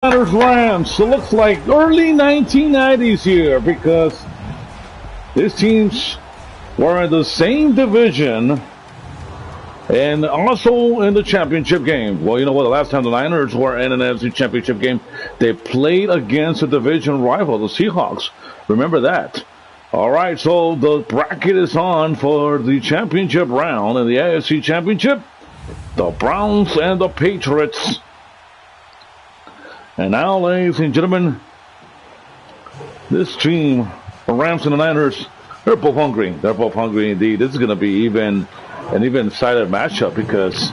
Rams. It looks like early 1990s here because these teams were in the same division and also in the championship game. Well, you know what? The last time the Niners were in an NFC championship game, they played against a division rival, the Seahawks. Remember that. All right, so the bracket is on for the championship round in the AFC Championship. The Browns and the Patriots. And now, ladies and gentlemen, this team, the Rams and the Niners, they're both hungry. They're both hungry indeed. This is going to be an even-sided matchup because,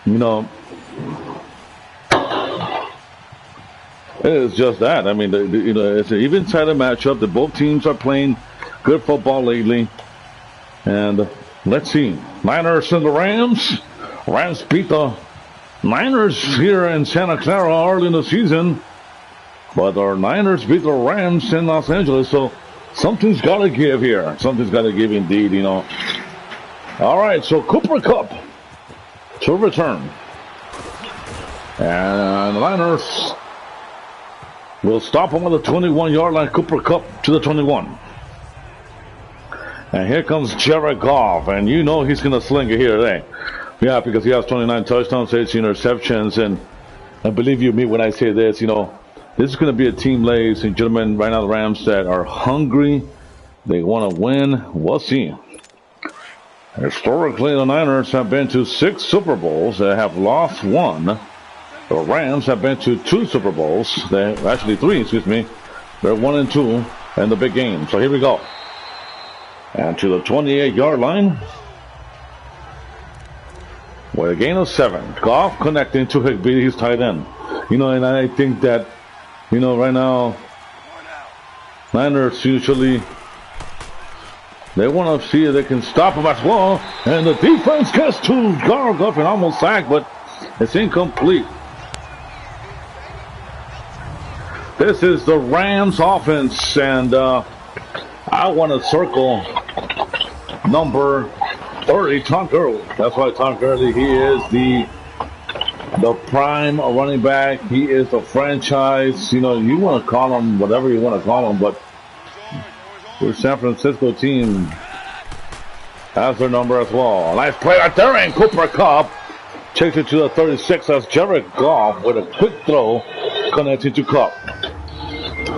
you know, it is just that. I mean, it's an even-sided matchup. The both teams are playing good football lately. And let's see. Niners and the Rams. Rams beat the Niners here in Santa Clara early in the season, but our Niners beat the Rams in Los Angeles, so something's got to give here. Something's got to give indeed, you know. All right, so Cooper Kupp to return. And the Niners will stop him on the 21-yard line. Cooper Kupp to the 21. And here comes Jared Goff, and you know he's going to sling it here today. Yeah, because he has 29 touchdowns, 18 interceptions, and believe you me when I say this, you know, this is going to be a team, ladies and gentlemen, right now the Rams that are hungry. They want to win. We'll see. Historically, the Niners have been to 6 Super Bowls. They have lost 1. The Rams have been to 2 Super Bowls. They actually 3, excuse me. They're 1 and 2 in the big game. So here we go. And to the 28-yard line. With a gain of 7. Goff connecting to Higbee, he's tight end. You know, and I think that, you know, right now, Niners usually, they want to see if they can stop him as well. And the defense gets to Goff and almost sacked, but it's incomplete. This is the Rams offense, and I want to circle number 30, Tom Gurley. That's why Tom Gurley, he is the prime running back. He is the franchise. You know, you want to call him whatever you want to call him, but the San Francisco team has their number as well. A nice play right there, and Cooper Kupp takes it to the 36. That's Jared Goff with a quick throw connected to Kupp.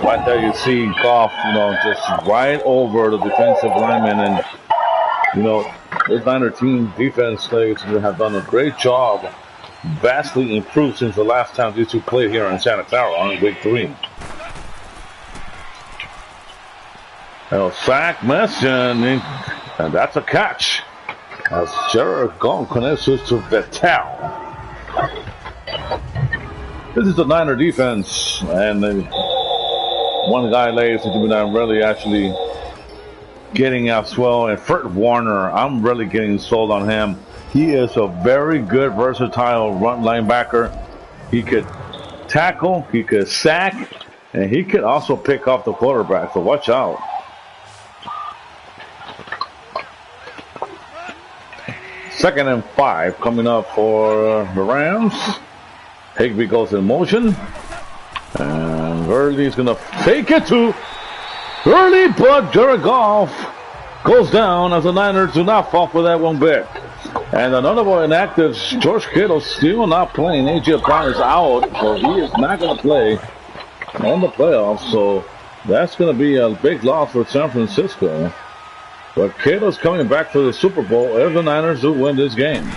Right there you see Goff, you know, just right over the defensive lineman, and, you know, this Niner team defense players have done a great job, vastly improved since the last time these two played here in Santa Clara on week 3. A sack miss, and that's a catch. As Jared Goff connects to Vettel. This is the Niner defense, and one guy, ladies and gentlemen, I'm really actually getting as well, and Fred Warner, I'm really getting sold on him. He is a very good, versatile run linebacker. He could tackle, he could sack, and he could also pick off the quarterback, so watch out. Second and 5 coming up for the Rams. Higbee goes in motion, and Gurley's going to fake it to Gurley, but Jared Goff goes down as the Niners do not fall for that one bit. And another one inactive, George Kittle still not playing. A.J. Brown is out, so he is not going to play in the playoffs. So that's going to be a big loss for San Francisco. But Kittle's coming back for the Super Bowl if the Niners do win this game.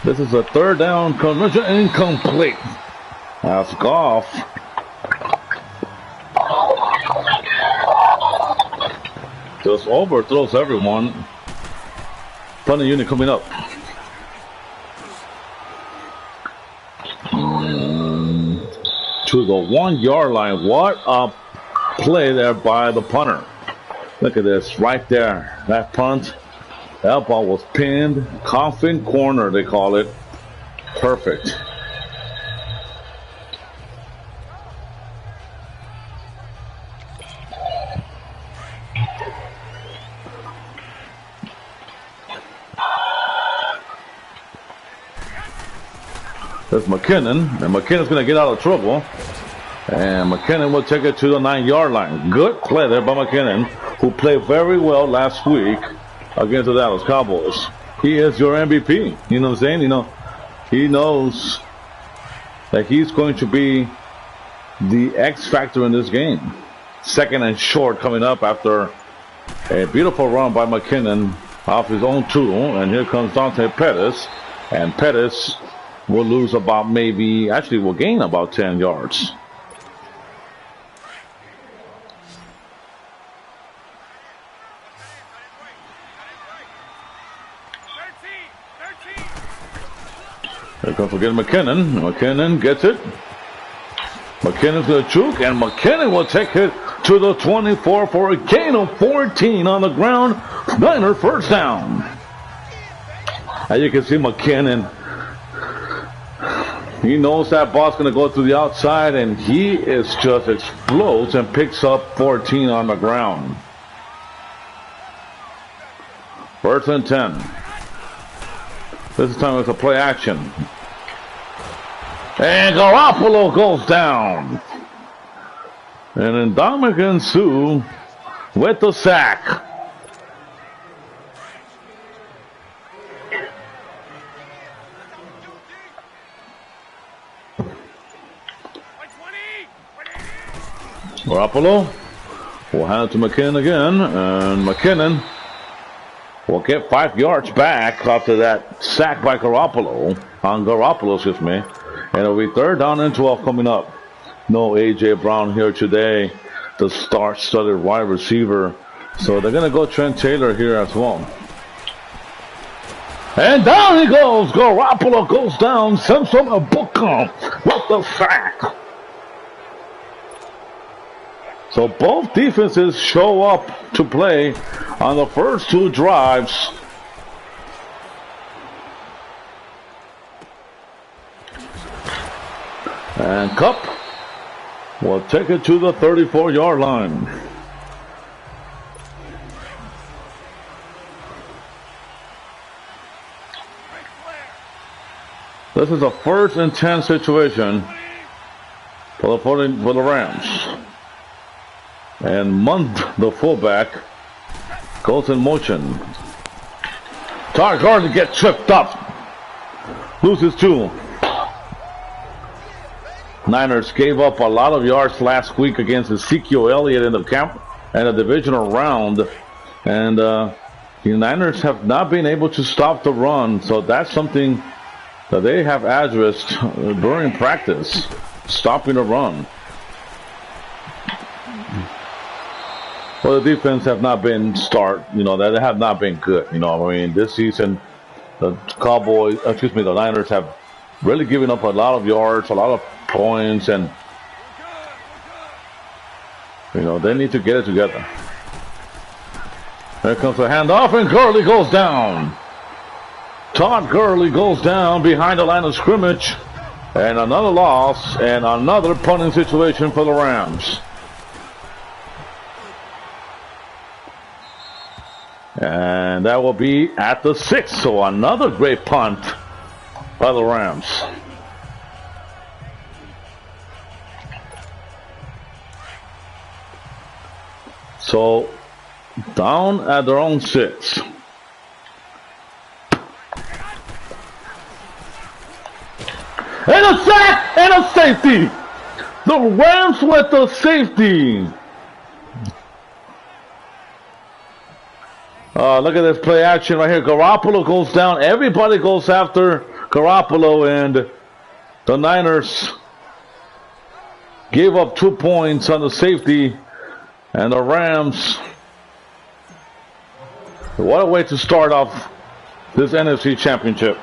This is a third down conversion, incomplete. That's Goff. Just overthrows everyone. Funny unit coming up. To the 1-yard line. What a play there by the punter. Look at this right there. That punt. That ball was pinned. Coffin corner, they call it. Perfect. There's McKinnon, and McKinnon's going to get out of trouble. And McKinnon will take it to the 9-yard line. Good play there by McKinnon, who played very well last week against the Dallas Cowboys. He is your MVP. You know what I'm saying? You know, he knows that he's going to be the X factor in this game. Second and short coming up after a beautiful run by McKinnon off his own tool. And here comes Dante Pettis. And Pettis will lose about will gain about 10 yards. Here comes again McKinnon. McKinnon gets it. McKinnon's going to juke, and McKinnon will take it to the 24 for a gain of 14 on the ground. Niner first down. As you can see, McKinnon, he knows that ball's going to go through the outside, and he is just explodes and picks up 14 on the ground. First and 10. This time it's a play action. And Garoppolo goes down. And then Ndamukong Suh with the sack. Garoppolo will hand it to McKinnon again. And McKinnon will get 5 yards back after that sack by Garoppolo. Excuse me. And it'll be third down and 12 coming up. No A.J. Brown here today, the star-studded wide receiver. So they're going to go Trent Taylor here as well. And down he goes. Garoppolo goes down. Samson Abuka with the sack. So both defenses show up to play on the first 2 drives. And Kupp will take it to the 34-yard line. This is a 1st and 10 situation for the Rams. And Munt, the fullback, goes in motion. Todd Gurley gets tripped up. Loses 2. Niners gave up a lot of yards last week against Ezekiel Elliott in the divisional round. And the Niners have not been able to stop the run. So that's something that they have addressed during practice, stopping the run. Well, the defense have not been they have not been good. This season, the Niners have really given up a lot of yards, a lot of points, and they need to get it together. There comes a handoff, and Gurley goes down. Todd Gurley goes down behind the line of scrimmage, and another loss, and another punting situation for the Rams. And that will be at the 6, so another great punt by the Rams. So, down at their own 6. And a sack and a safety. The Rams with the safety. Look at this play action right here. Garoppolo goes down. Everybody goes after Garoppolo, and the Niners gave up 2 points on the safety. And the Rams, what a way to start off this NFC Championship.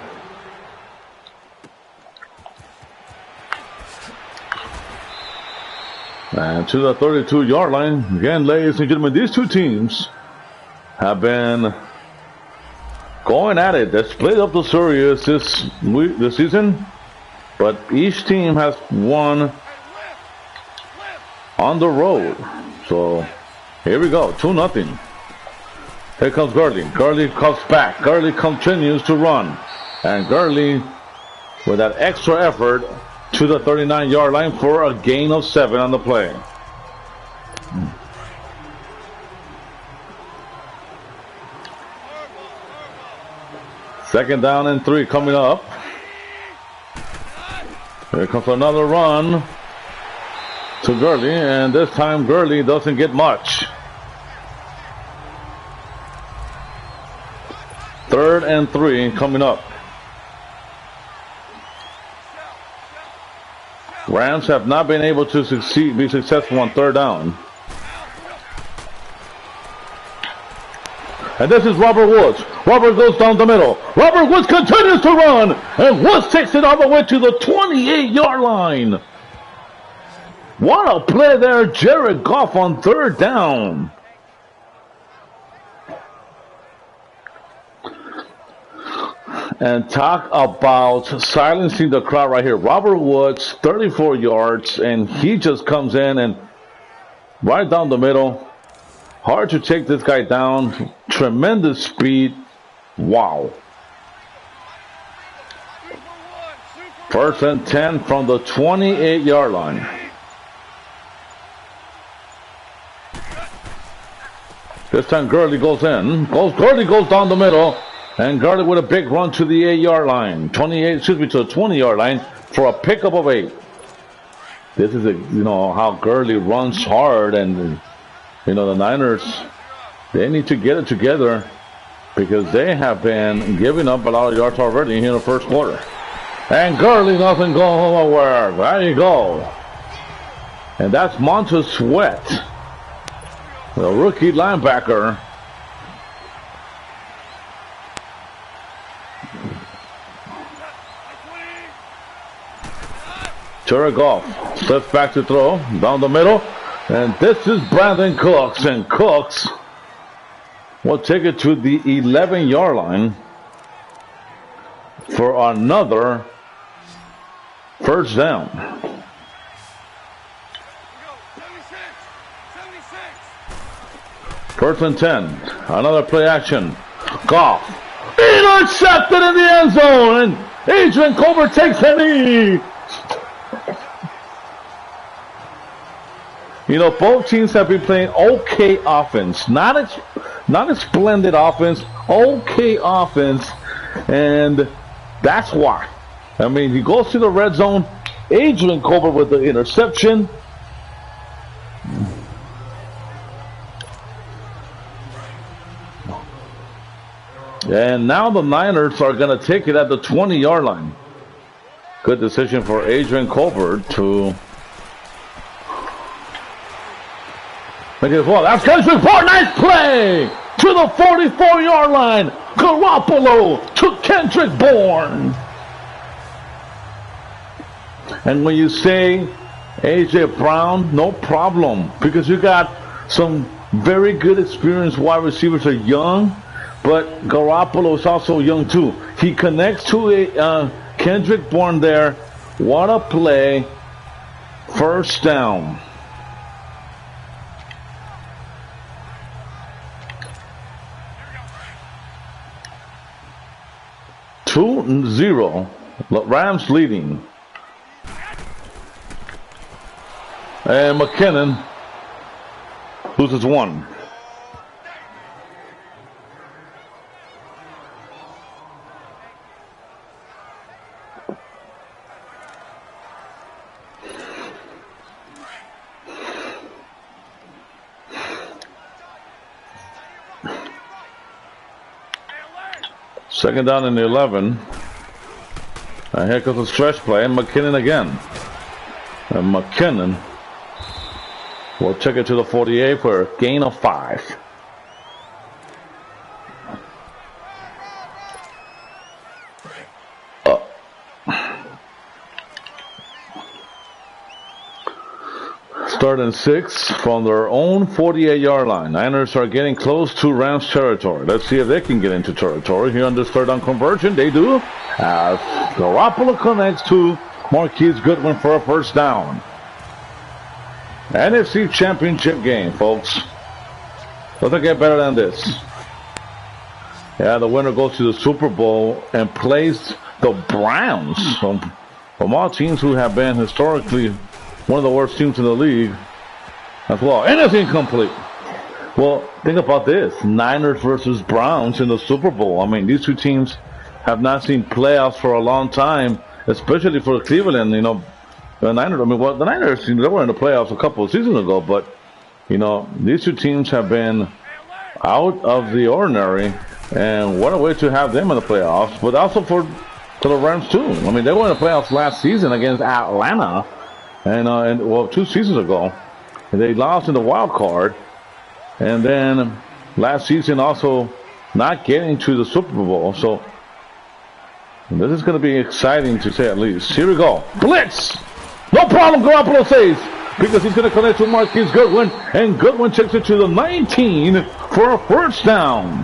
And to the 32-yard line. Again, ladies and gentlemen, these 2 teams have been going at it. They split up the series this season, but each team has won on the road. So here we go, 2-0. Here comes Gurley. Gurley comes back. Gurley continues to run, and Gurley with that extra effort to the 39-yard line for a gain of 7 on the play. Second down and 3 coming up. Here comes another run to Gurley, and this time Gurley doesn't get much. 3rd and 3 coming up. Rams have not been able to be successful on 3rd down. And this is Robert Woods. Robert goes down the middle. Robert Woods continues to run. And Woods takes it all the way to the 28-yard line. What a play there, Jared Goff on 3rd down. And talk about silencing the crowd right here. Robert Woods, 34 yards, and he just comes in and right down the middle. Hard to take this guy down. Tremendous speed. Wow. 1st and 10 from the 28-yard line. This time Gurley goes in. Gurley goes down the middle. And Gurley with a big run to the 8-yard line. To the 20-yard line for a pickup of 8. This is how Gurley runs hard, and the Niners, they need to get it together because they have been giving up a lot of yards already here in the first quarter. And Gurley doesn't go nowhere. There you go. And that's Montez Sweat, the rookie linebacker. Jared Goff steps back to throw down the middle, and this is Brandon Cooks, and Cooks will take it to the 11-yard line for another first down. 1st and 10, another play action. Goff intercepted in the end zone, and Adrian Colbert takes a knee. Both teams have been playing okay offense. Not a splendid offense, okay offense. And that's why. He goes to the red zone. Adrian Colbert with the interception. And now the Niners are going to take it at the 20-yard line. Good decision for Adrian Colbert to make it as well. That's Kendrick Bourne. Nice play to the 44-yard line. Garoppolo to Kendrick Bourne. And when you say A.J. Brown, no problem, because you got some very good experienced wide receivers are young, but Garoppolo is also young too. He connects to a Kendrick Bourne there. What a play. First down. 2-0. Rams leading. And McKinnon loses 1. Second down and 11. And here comes a stretch play, and McKinnon again. And McKinnon will take it to the 48 for a gain of 5. Third and 6 from their own 48-yard line. Niners are getting close to Rams territory. Let's see if they can get into territory here on this third down conversion. They do. As Garoppolo connects to Marquise Goodwin for a first down. NFC Championship game, folks. Doesn't get better than this. Yeah, the winner goes to the Super Bowl and plays the Browns. From all teams who have been historically one of the worst teams in the league as well. And it's incomplete. Well, think about this. Niners versus Browns in the Super Bowl. I mean, these two teams have not seen playoffs for a long time, especially for Cleveland. You know, the Niners, the Niners, they were in the playoffs a couple of seasons ago, but, you know, these two teams have been out of the ordinary, and what a way to have them in the playoffs, but also for the Rams, too. I mean, they were in the playoffs last season against Atlanta, and well, 2 seasons ago, and they lost in the wild card, and then last season also not getting to the Super Bowl, so this is going to be exciting to say at least. Here we go. Blitz! No problem, Garoppolo saves, because he's going to connect to Marquise Goodwin, and Goodwin takes it to the 19 for a first down.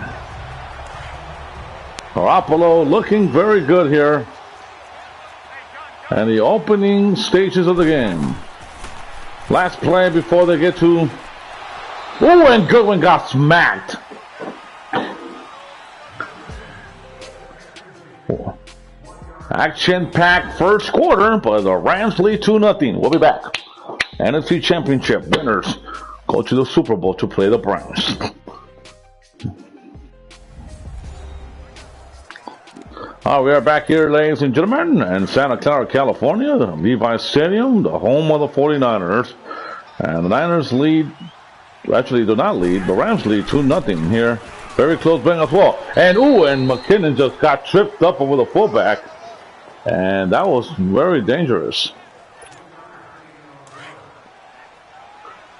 Garoppolo looking very good here. And the opening stages of the game. Last play before they get to... Oh, and Goodwin got smacked. Action-packed first quarter, but the Rams lead 2-0. We'll be back. NFC Championship winners go to the Super Bowl to play the Browns. We are back here, ladies and gentlemen, in Santa Clara, California, the Levi Stadium, the home of the 49ers. And the Niners lead, actually do not lead, the Rams lead 2-0 here. Very close bang as well. And McKinnon just got tripped up over the fullback. And that was very dangerous.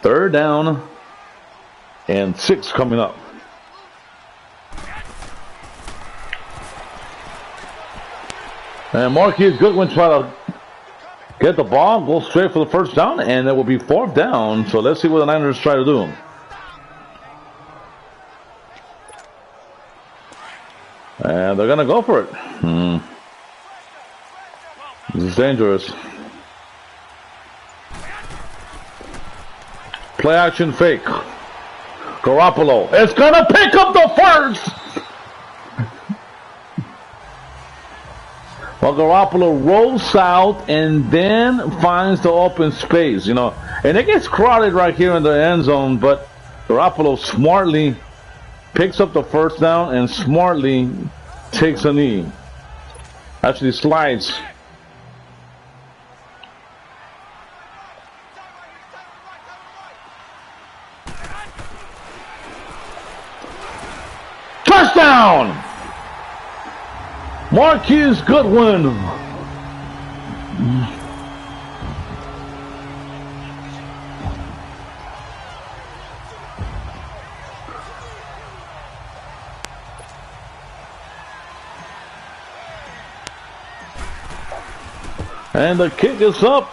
3rd down and 6 coming up. And Marquise Goodwin try to get the ball, go straight for the first down, and it will be 4th down. So let's see what the Niners try to do. And they're going to go for it. This is dangerous. Play action fake. Garoppolo is going to pick up the first. Well, Garoppolo rolls out and then finds the open space, you know. And it gets crowded right here in the end zone, but Garoppolo smartly picks up the first down and smartly takes a knee. Actually slides. Touchdown! Marquise Goodwin. And the kick is up.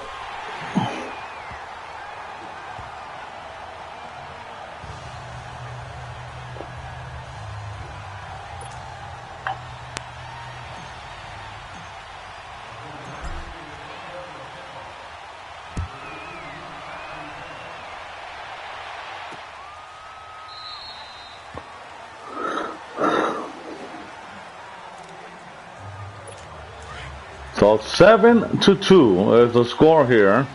So 7-2 is the score here.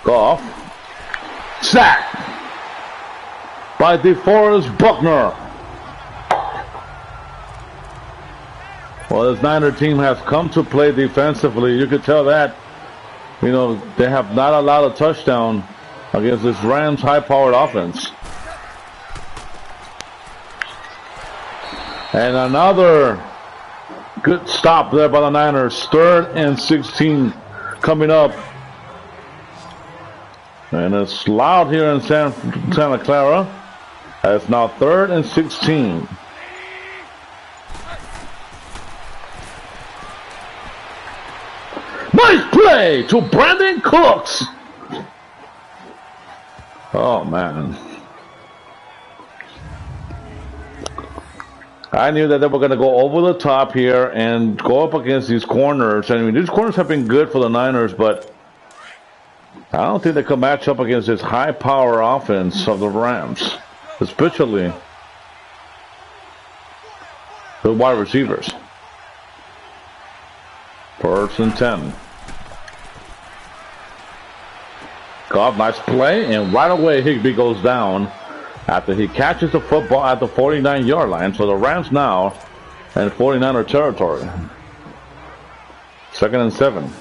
Goff. Sack by DeForest Buckner. Well, this Niner team has come to play defensively. You could tell that. You know, they have not allowed a touchdown against this Rams high-powered offense. And another good stop there by the Niners. 3rd and 16 coming up. And it's loud here in Santa Clara. It's now 3rd and 16. Nice play to Brandon Cooks. Oh, man. I knew that they were going to go over the top here and go up against these corners. I mean, these corners have been good for the Niners, but I don't think they can match up against this high-power offense of the Rams. especially the wide receivers. 1st and 10. Goff, nice play, and right away Higbee goes down after he catches the football at the 49-yard line. So the Rams now in 49er territory. 2nd and 7.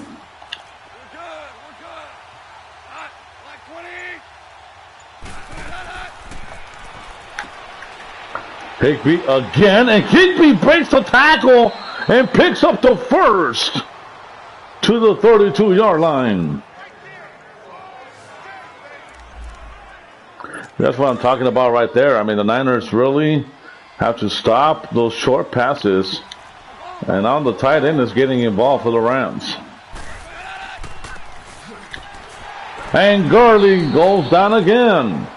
Higbee again, and Higbee breaks the tackle and picks up the first to the 32-yard line. That's what I'm talking about right there. I mean, the Niners really have to stop those short passes, and now the tight end is getting involved for the Rams. And Gurley goes down again.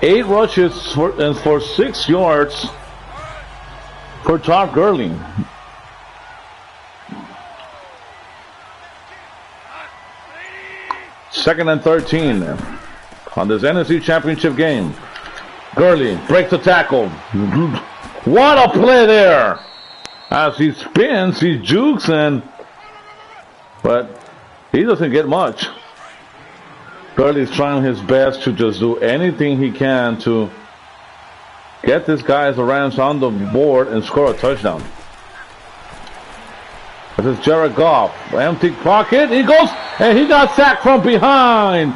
8 rushes for 6 yards for Todd Gurley. Second and 13 on this NFC Championship game. Gurley breaks the tackle. What a play there! As he spins, he jukes, but he doesn't get much. Gurley's trying his best to just do anything he can to get this guy, the Rams, on the board and score a touchdown. This is Jared Goff. Empty pocket. He goes, and he got sacked from behind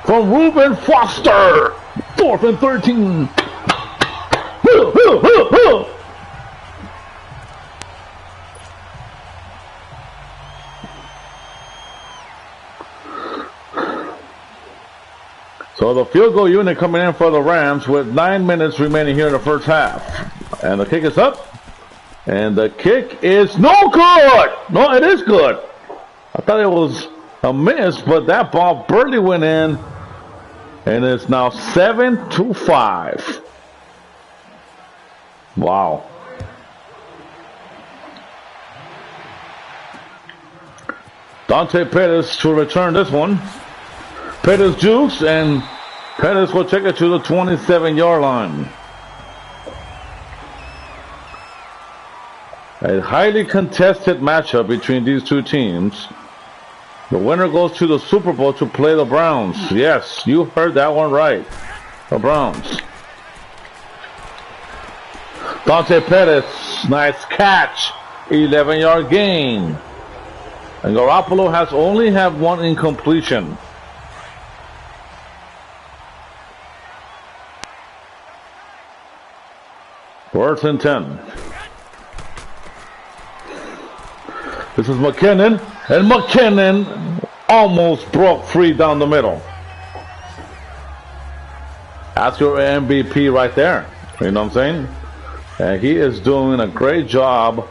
from Reuben Foster. 4th and 13. So the field goal unit coming in for the Rams with 9 minutes remaining here in the first half. And the kick is up. And the kick is no good. No, it is good. I thought it was a miss, but that ball barely went in. And it's now 7-5. Wow. Dante Pettis to return this one. Pettis jukes, and Pettis will take it to the 27-yard line. A highly contested matchup between these two teams. The winner goes to the Super Bowl to play the Browns. Yes, you heard that one right. The Browns. Dante Pettis, nice catch. 11-yard gain. And Garoppolo has only had one incompletion. Fourth and 10. This is McKinnon, and McKinnon almost broke free down the middle. That's your MVP right there. You know what I'm saying? And he is doing a great job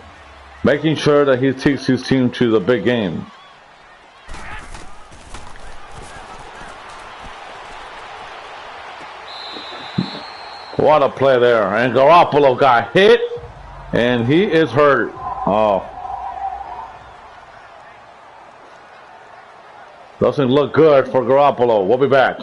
making sure that he takes his team to the big game. What a play there. And Garoppolo got hit, and he is hurt. Oh. Doesn't look good for Garoppolo. We'll be back.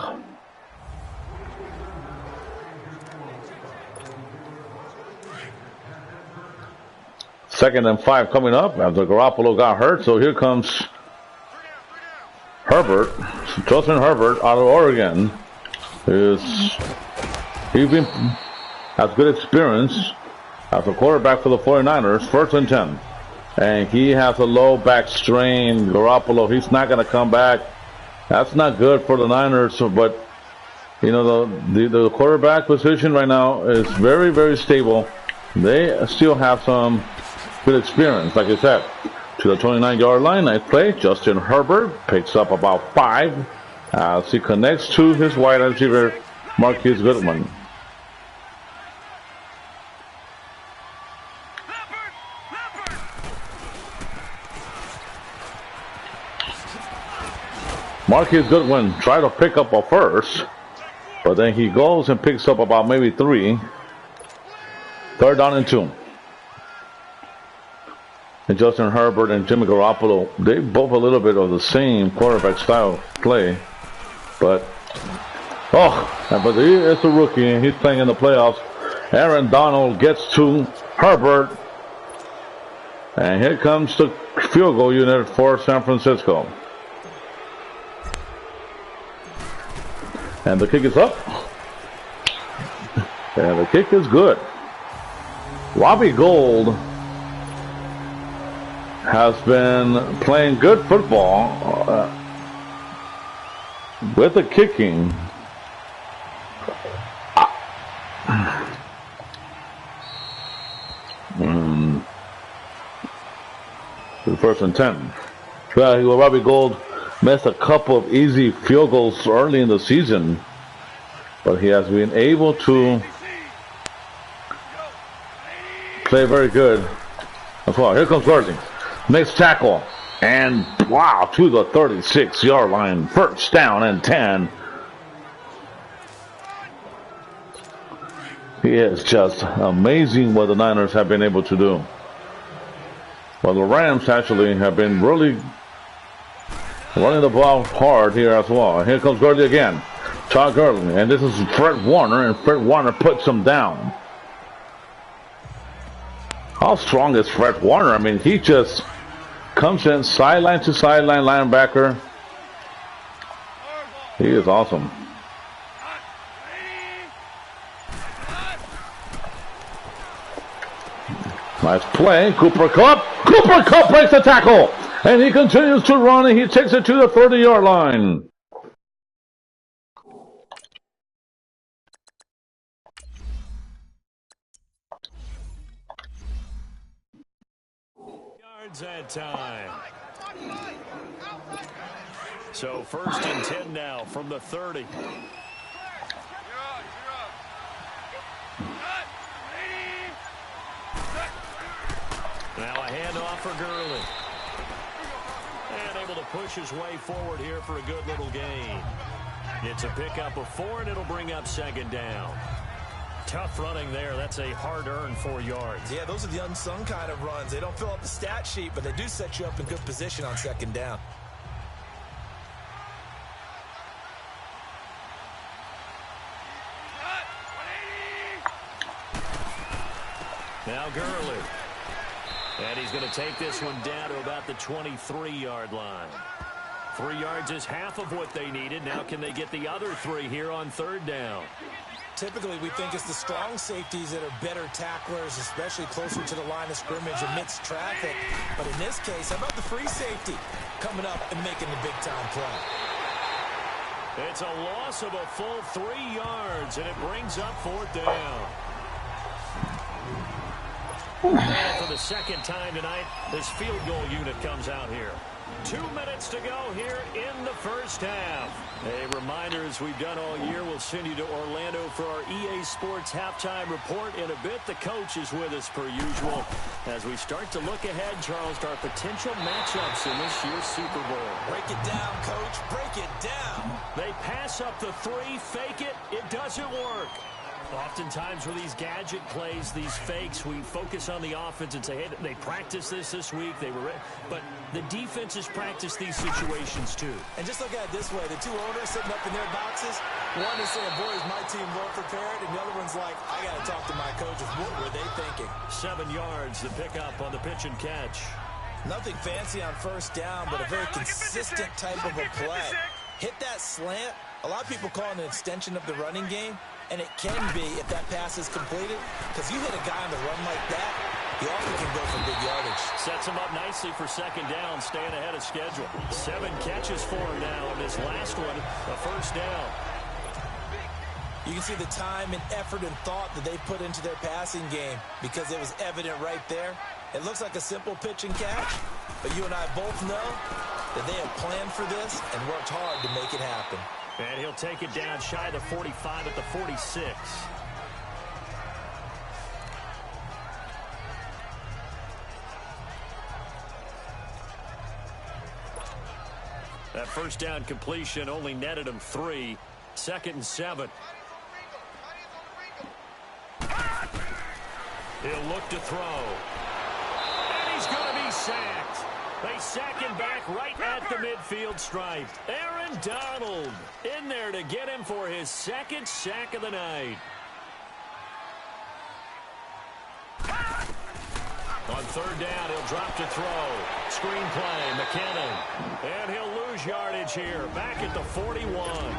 Second and 5 coming up after Garoppolo got hurt. So here comes Herbert. Justin Herbert out of Oregon. He has good experience as a quarterback for the 49ers. 1st and 10. And he has a low back strain. Garoppolo, he's not going to come back. That's not good for the Niners. But, you know, the quarterback position right now is very, very stable. They still have some good experience, like I said. To the 29-yard line, nice play. Justin Herbert picks up about 5 as he connects to his wide receiver, Marquise Goodwin. Marquise Goodwin tried to pick up a first, but then he goes and picks up about maybe 3. 3rd down and 2. And Justin Herbert and Jimmy Garoppolo, they both a little bit of the same quarterback style play, but Oh, but he is a rookie and he's playing in the playoffs. Aaron Donald gets to Herbert. And here comes the field goal unit for San Francisco. And the kick is up. And the kick is good. Robbie Gould has been playing good football with the kicking. First and 10. Well, Robbie Gould missed a couple of easy field goals early in the season, but he has been able to play very good as well. Here comes Gurley. Makes tackle. And wow, to the 36-yard line. First down and 10. He is just amazing what the Niners have been able to do. Well, the Rams actually have been really running the ball hard here as well. Here comes Gurley again. Todd Gurley. And this is Fred Warner, and Fred Warner puts him down. How strong is Fred Warner? I mean, he just comes in sideline to sideline linebacker. He is awesome. Nice play. Cooper Kupp. Cooper Kupp breaks the tackle. And he continues to run, and he takes it to the 30-yard line. Yards at time. So first and 10 now from the 30. Now a handoff for Gurley. And able to push his way forward here for a good little gain. It's a pickup of 4, and it'll bring up second down. Tough running there. That's a hard-earned 4 yards. Yeah, those are the unsung kind of runs. They don't fill up the stat sheet, but they do set you up in good position on second down. Now Gurley. And he's going to take this one down to about the 23-yard line. 3 yards is half of what they needed. Now can they get the other 3 here on third down? Typically, we think it's the strong safeties that are better tacklers, especially closer to the line of scrimmage amidst traffic. But in this case, how about the free safety coming up and making the big-time play? It's a loss of a full 3 yards, and it brings up fourth down. And for the second time tonight, this field goal unit comes out here. 2 minutes to go here in the first half. A reminder, as we've done all year, we'll send you to Orlando for our EA Sports halftime report in a bit. The coach is with us per usual. As we start to look ahead, Charles, to our potential matchups in this year's Super Bowl. Break it down, Coach. Break it down. They pass up the 3, fake it. It doesn't work. Oftentimes with these gadget plays, these fakes, we focus on the offense and say, hey, they practiced this week. They were, but the defenses practice these situations too. And just look at it this way. The two owners sitting up in their boxes, one is saying, boy, is my team well prepared, and the other one's like, I got to talk to my coaches. What were they thinking? 7 yards to pick up on the pitch and catch. Nothing fancy on first down, but a very consistent type of a play. Hit that slant. A lot of people call it an extension of the running game. And it can be if that pass is completed, because you hit a guy on the run like that, he often can go for big yardage. Sets him up nicely for second down, staying ahead of schedule. 7 catches for him now, and this last one, a first down. You can see the time and effort and thought that they put into their passing game, because it was evident right there. It looks like a simple pitch and catch, but you and I both know that they have planned for this and worked hard to make it happen. And he'll take it down shy of the 45 at the 46. That first down completion only netted him 3. 2nd and 7. He'll look to throw. And he's going to be sacked. They sack him back right at the midfield stripe. Aaron Donald in there to get him for his second sack of the night. On third down, he'll drop to throw. Screen play, McKinnon. And he'll lose yardage here, back at the 41.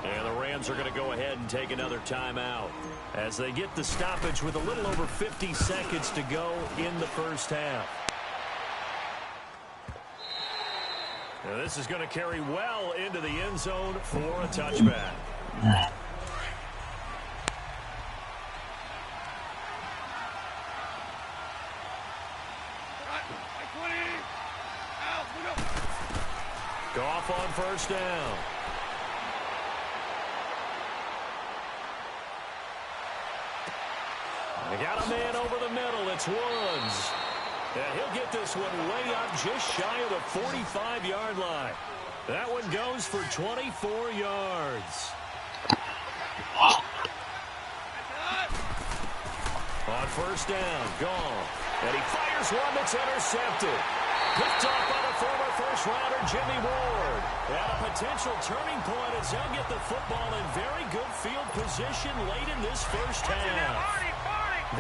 And the Rams are going to go ahead and take another timeout as they get the stoppage with a little over 50 seconds to go in the first half. Now this is going to carry well into the end zone for a touchback. Goff on first down. They got a man over the middle. It's Woods. And he'll get this one way up just shy of the 45-yard line. That one goes for 24 yards. On first down, Goff. And he fires one that's intercepted. Picked off by the former first-rounder Jimmy Ward. And a potential turning point as they'll get the football in very good field position late in this first half.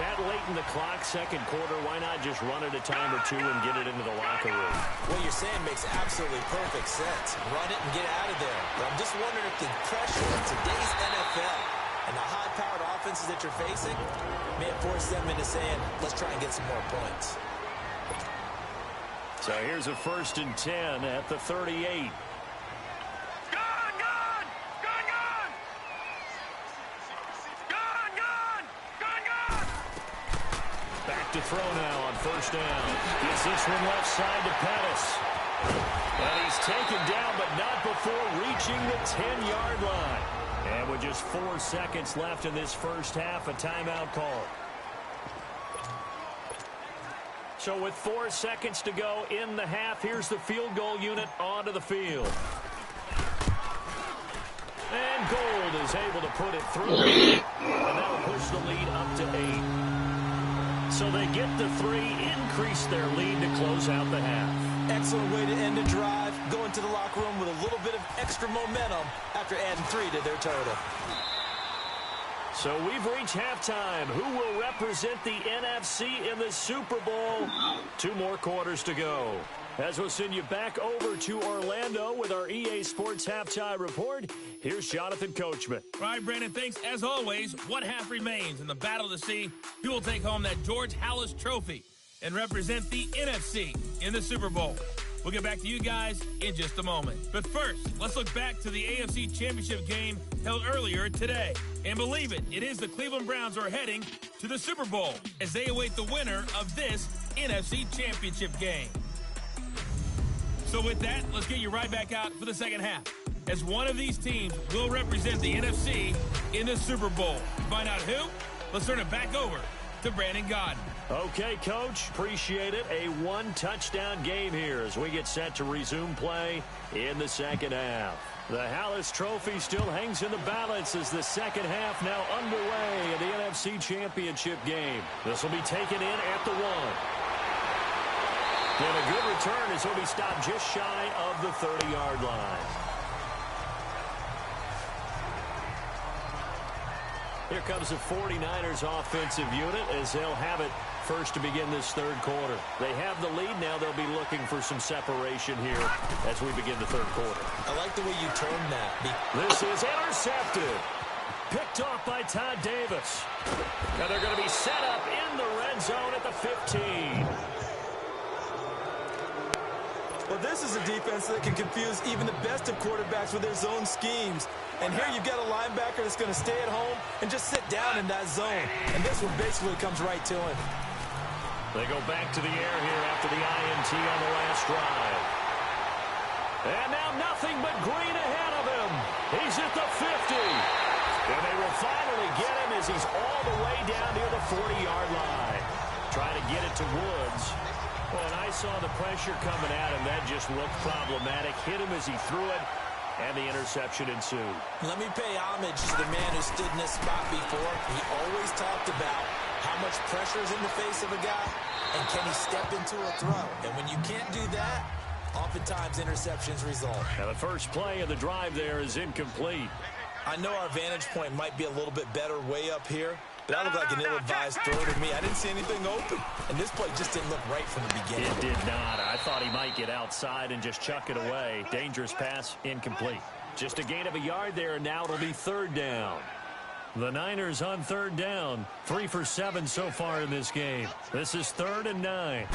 That late in the clock, second quarter, why not just run it a time or two and get it into the locker room? What you're saying makes absolutely perfect sense. Run it and get out of there. But I'm just wondering if the pressure of today's NFL and the high-powered offenses that you're facing may have forced them into saying, let's try and get some more points. So here's a 1st and 10 at the 38. To throw now on first down. Gets this one left side to Pettis. And he's taken down, but not before reaching the 10-yard line. And with just 4 seconds left in this first half, a timeout call. So with 4 seconds to go in the half, here's the field goal unit onto the field. And Gold is able to put it through. And that'll push the lead up to 8. So they get the 3, increase their lead to close out the half. Excellent way to end a drive. Go into the locker room with a little bit of extra momentum after adding 3 to their total. So we've reached halftime. Who will represent the NFC in the Super Bowl? 2 more quarters to go. As we'll send you back over to Orlando with our EA Sports Halftime Report, here's Jonathan Coachman. All right, Brandon, thanks. As always, one half remains in the battle to see who will take home that George Halas Trophy and represent the NFC in the Super Bowl. We'll get back to you guys in just a moment. But first, let's look back to the AFC Championship game held earlier today. And believe it, it is the Cleveland Browns who are heading to the Super Bowl as they await the winner of this NFC Championship game. So with that, let's get you right back out for the second half, as one of these teams will represent the NFC in the Super Bowl. To find out who, let's turn it back over to Brandon Gaudin. Okay, Coach, appreciate it. A 1-touchdown game here as we get set to resume play in the second half. The Halas Trophy still hangs in the balance as the second half now underway in the NFC Championship game. This will be taken in at the 1. And a good return as he'll be stopped just shy of the 30-yard line. Here comes the 49ers offensive unit as they'll have it first to begin this third quarter. They have the lead. Now they'll be looking for some separation here as we begin the third quarter. I like the way you termed that. This is intercepted. Picked off by Todd Davis. Now they're going to be set up in the red zone at the 15. Well, this is a defense that can confuse even the best of quarterbacks with their zone schemes. And here you've got a linebacker that's going to stay at home and just sit down in that zone. And this one basically comes right to him. They go back to the air here after the INT on the last drive. And now nothing but green ahead of him. He's at the 50. And they will finally get him as he's all the way down near the 40-yard line. Trying to get it to Woods. Well, and I saw the pressure coming at him. That just looked problematic. Hit him as he threw it, and the interception ensued. Let me pay homage to the man who stood in this spot before. He always talked about How much pressure is in the face of a guy, and can he step into a throw? And when you can't do that, oftentimes interceptions result. Now the first play of the drive there is incomplete. I know our vantage point might be a little bit better way up here, but that looked like an ill-advised throw to me. I didn't see anything open, and this play just didn't look right from the beginning. It did not. I thought he might get outside and just chuck it away. Dangerous pass, incomplete. Just a gain of a yard there, and now it'll be third down. The Niners on third down. 3 for 7 so far in this game. This is 3rd and 9.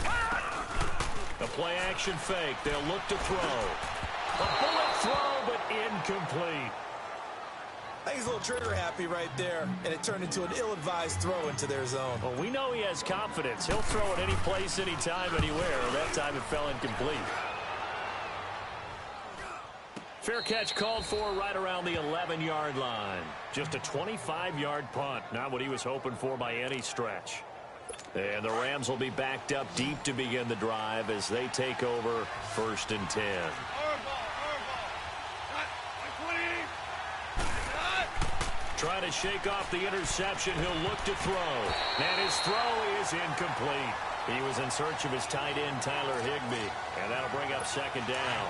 A play-action fake. They'll look to throw. A bullet throw, but incomplete. I think he's a little trigger happy right there, and it turned into an ill-advised throw into their zone. Well, we know he has confidence. He'll throw it any place, anytime, anywhere. That time it fell incomplete. Fair catch called for right around the 11-yard line. Just a 25-yard punt. Not what he was hoping for by any stretch. And the Rams will be backed up deep to begin the drive as they take over 1st and 10. Trying to shake off the interception. He'll look to throw. And his throw is incomplete. He was in search of his tight end, Tyler Higbee. And that'll bring up 2nd down.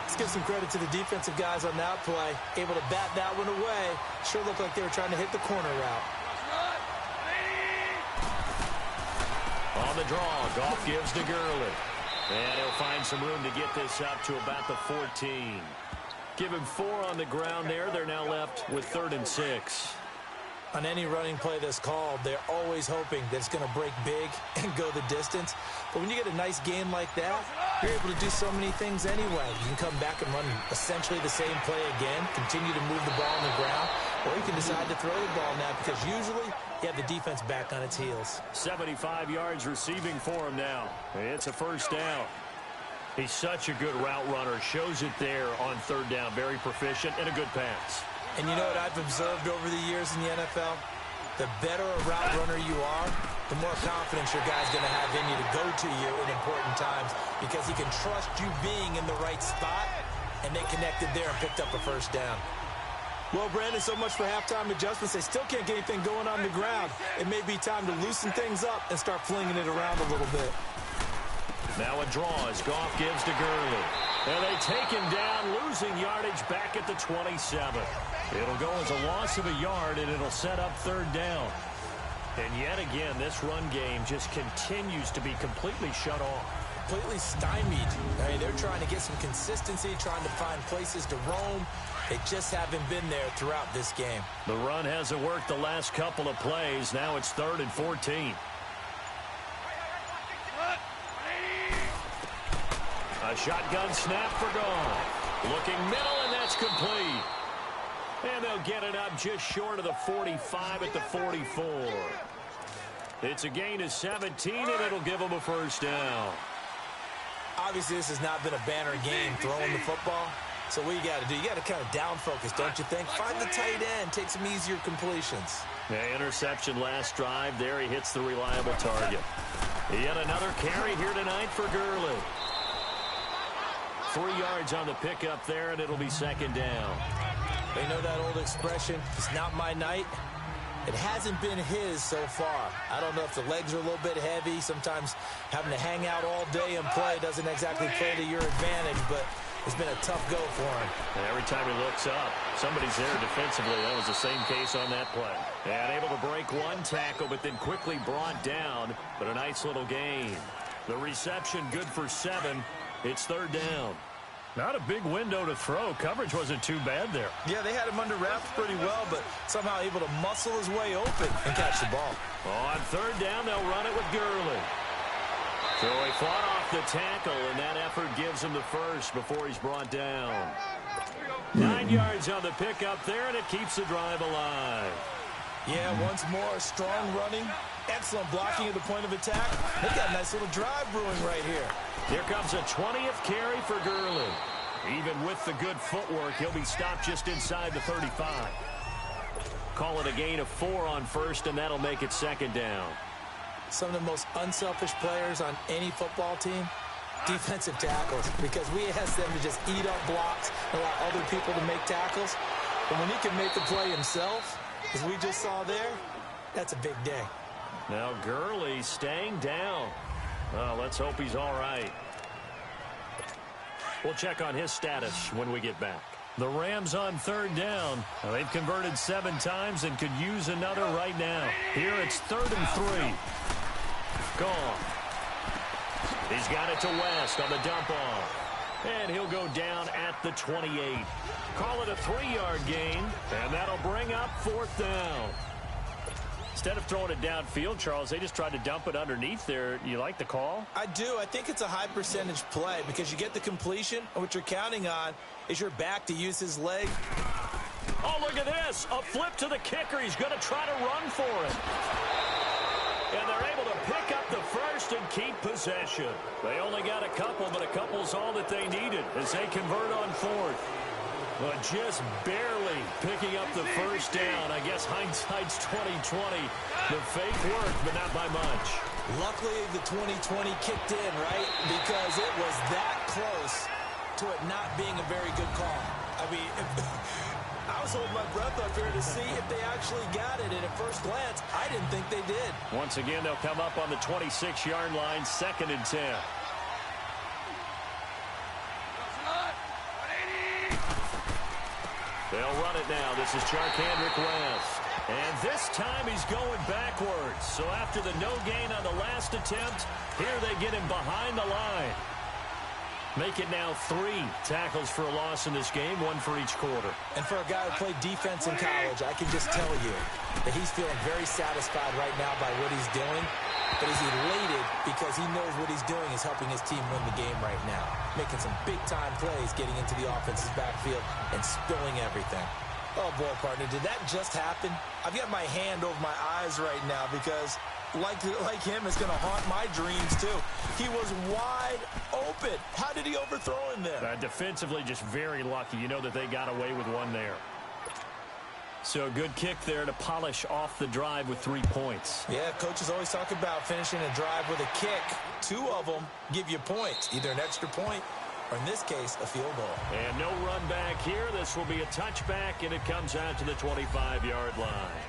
Let's give some credit to the defensive guys on that play. Able to bat that one away. Sure looked like they were trying to hit the corner route. On the draw, Goff gives to Gurley. And he'll find some room to get this up to about the 14. Give him 4 on the ground there. They're now left with 3rd and 6. On any running play that's called, they're always hoping that it's going to break big and go the distance. But when you get a nice game like that, you're able to do so many things anyway. You can come back and run essentially the same play again, continue to move the ball on the ground, or you can decide to throw the ball now because usually you have the defense back on its heels. 75 yards receiving for him now. It's a 1st down. He's such a good route runner. Shows it there on 3rd down. Very proficient and a good pass. And you know what I've observed over the years in the NFL? The better a route runner you are, the more confidence your guy's going to have in you to go to you in important times because he can trust you being in the right spot, and they connected there and picked up a 1st down. Well, Brandon, so much for halftime adjustments. They still can't get anything going on the ground. It may be time to loosen things up and start flinging it around a little bit. Now a draw as Goff gives to Gurley. And they take him down, losing yardage back at the 27. It'll go as a loss of a yard, and it'll set up 3rd down. And yet again, this run game just continues to be completely shut off. Completely stymied. I mean, they're trying to get some consistency, trying to find places to roam. They just haven't been there throughout this game. The run hasn't worked the last couple of plays. Now it's 3rd and 14. A shotgun snap for Goff. Looking middle, and that's complete. And they'll get it up just short of the 45 at the 44. It's a gain of 17, and it'll give them a 1st down. Obviously, this has not been a banner game throwing the football. So what you got to do, you got to kind of down focus, don't you think? Find the tight end, take some easier completions. Yeah, interception last drive. There he hits the reliable target. Yet another carry here tonight for Gurley. 3 yards on the pickup there, and it'll be 2nd down. They know that old expression, it's not my night. It hasn't been his so far. I don't know if the legs are a little bit heavy. Sometimes having to hang out all day and play doesn't exactly play to your advantage, but it's been a tough go for him. And every time he looks up, somebody's there defensively. That was the same case on that play. And able to break one tackle, but then quickly brought down, but a nice little gain. The reception good for 7. It's 3rd down. Not a big window to throw. Coverage wasn't too bad there. Yeah, they had him under wraps pretty well, but somehow able to muscle his way open and catch the ball. On 3rd down, they'll run it with Gurley. So he fought off the tackle, and that effort gives him the 1st before he's brought down. 9 yards on the pickup there, and it keeps the drive alive. Yeah, once more, strong running, excellent blocking at the point of attack. They got a nice little drive brewing right here. Here comes a 20th carry for Gurley. Even with the good footwork, he'll be stopped just inside the 35. Call it a gain of 4 on 1st, and that'll make it 2nd down. Some of the most unselfish players on any football team, defensive tackles, because we ask them to just eat up blocks and allow other people to make tackles. But when he can make the play himself, as we just saw there, that's a big day. Now Gurley staying down. Well, let's hope he's all right. We'll check on his status when we get back. The Rams on third down. Well, they've converted 7 times and could use another right now. Here it's 3rd and 3. Gone. He's got it to West on the dump off. And he'll go down at the 28. Call it a 3-yard gain, and that'll bring up 4th down. Instead of throwing it downfield, Charles, they just tried to dump it underneath there. You like the call? I do. I think it's a high percentage play because you get the completion, and what you're counting on is your back to use his leg. Oh, look at this. A flip to the kicker. He's going to try to run for it. And they're able to pick up the first and keep possession. They only got a couple, but a couple's all that they needed as they convert on 4th. But just barely picking up the first down. I guess hindsight's 20/20. The fake worked, but not by much. Luckily, the 20/20 kicked in, right? Because it was that close to it not being a very good call. I mean, I was holding my breath up here to see if they actually got it. And at first glance, I didn't think they did. Once again, they'll come up on the 26-yard line, 2nd and 10. They'll run it now. This is Charkandrick West. And this time he's going backwards. So after the no gain on the last attempt, here they get him behind the line. Make it now 3 tackles for a loss in this game, 1 for each quarter. And for a guy who played defense in college, I can just tell you that he's feeling very satisfied right now by what he's doing. But he's elated because he knows what he's doing is helping his team win the game right now. Making some big-time plays, getting into the offense's backfield and spilling everything. Oh, boy, partner, did that just happen? I've got my hand over my eyes right now because, like him, it's going to haunt my dreams, too. He was wide open. How did he overthrow him there? Defensively, just very lucky. You know that they got away with one there. So a good kick there to polish off the drive with 3 points. Yeah, coaches always talk about finishing a drive with a kick. 2 of them give you points, either an extra point or, in this case, a field goal. And no run back here. This will be a touchback, and it comes out to the 25-yard line.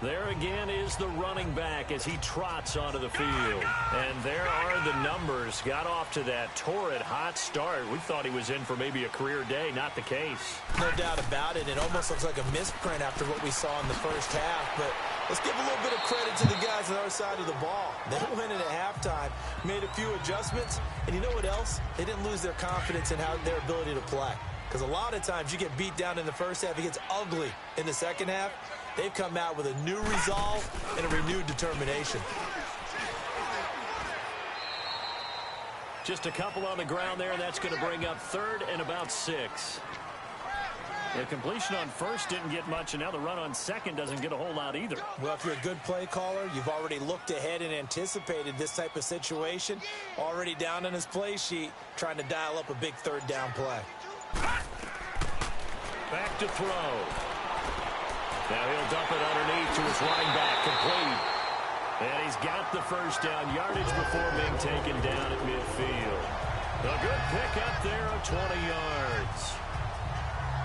There again is the running back as he trots onto the field. And there are the numbers. Got off to that torrid hot start. We thought he was in for maybe a career day. Not the case. No doubt about it. It almost looks like a misprint after what we saw in the first half. But let's give a little bit of credit to the guys on the other side of the ball. They went in at halftime, made a few adjustments. And you know what else? They didn't lose their confidence in their ability to play. Because a lot of times you get beat down in the first half. It gets ugly in the second half. They've come out with a new resolve and a renewed determination. Just a couple on the ground there, and that's going to bring up 3rd and about 6. The completion on 1st didn't get much, and now the run on 2nd doesn't get a whole lot either. Well, if you're a good play caller, you've already looked ahead and anticipated this type of situation. Already down on his play sheet, trying to dial up a big 3rd down play. Back to throw. Now he'll dump it underneath to his running back, complete. And he's got the first down yardage before being taken down at midfield. A good pickup there of 20 yards.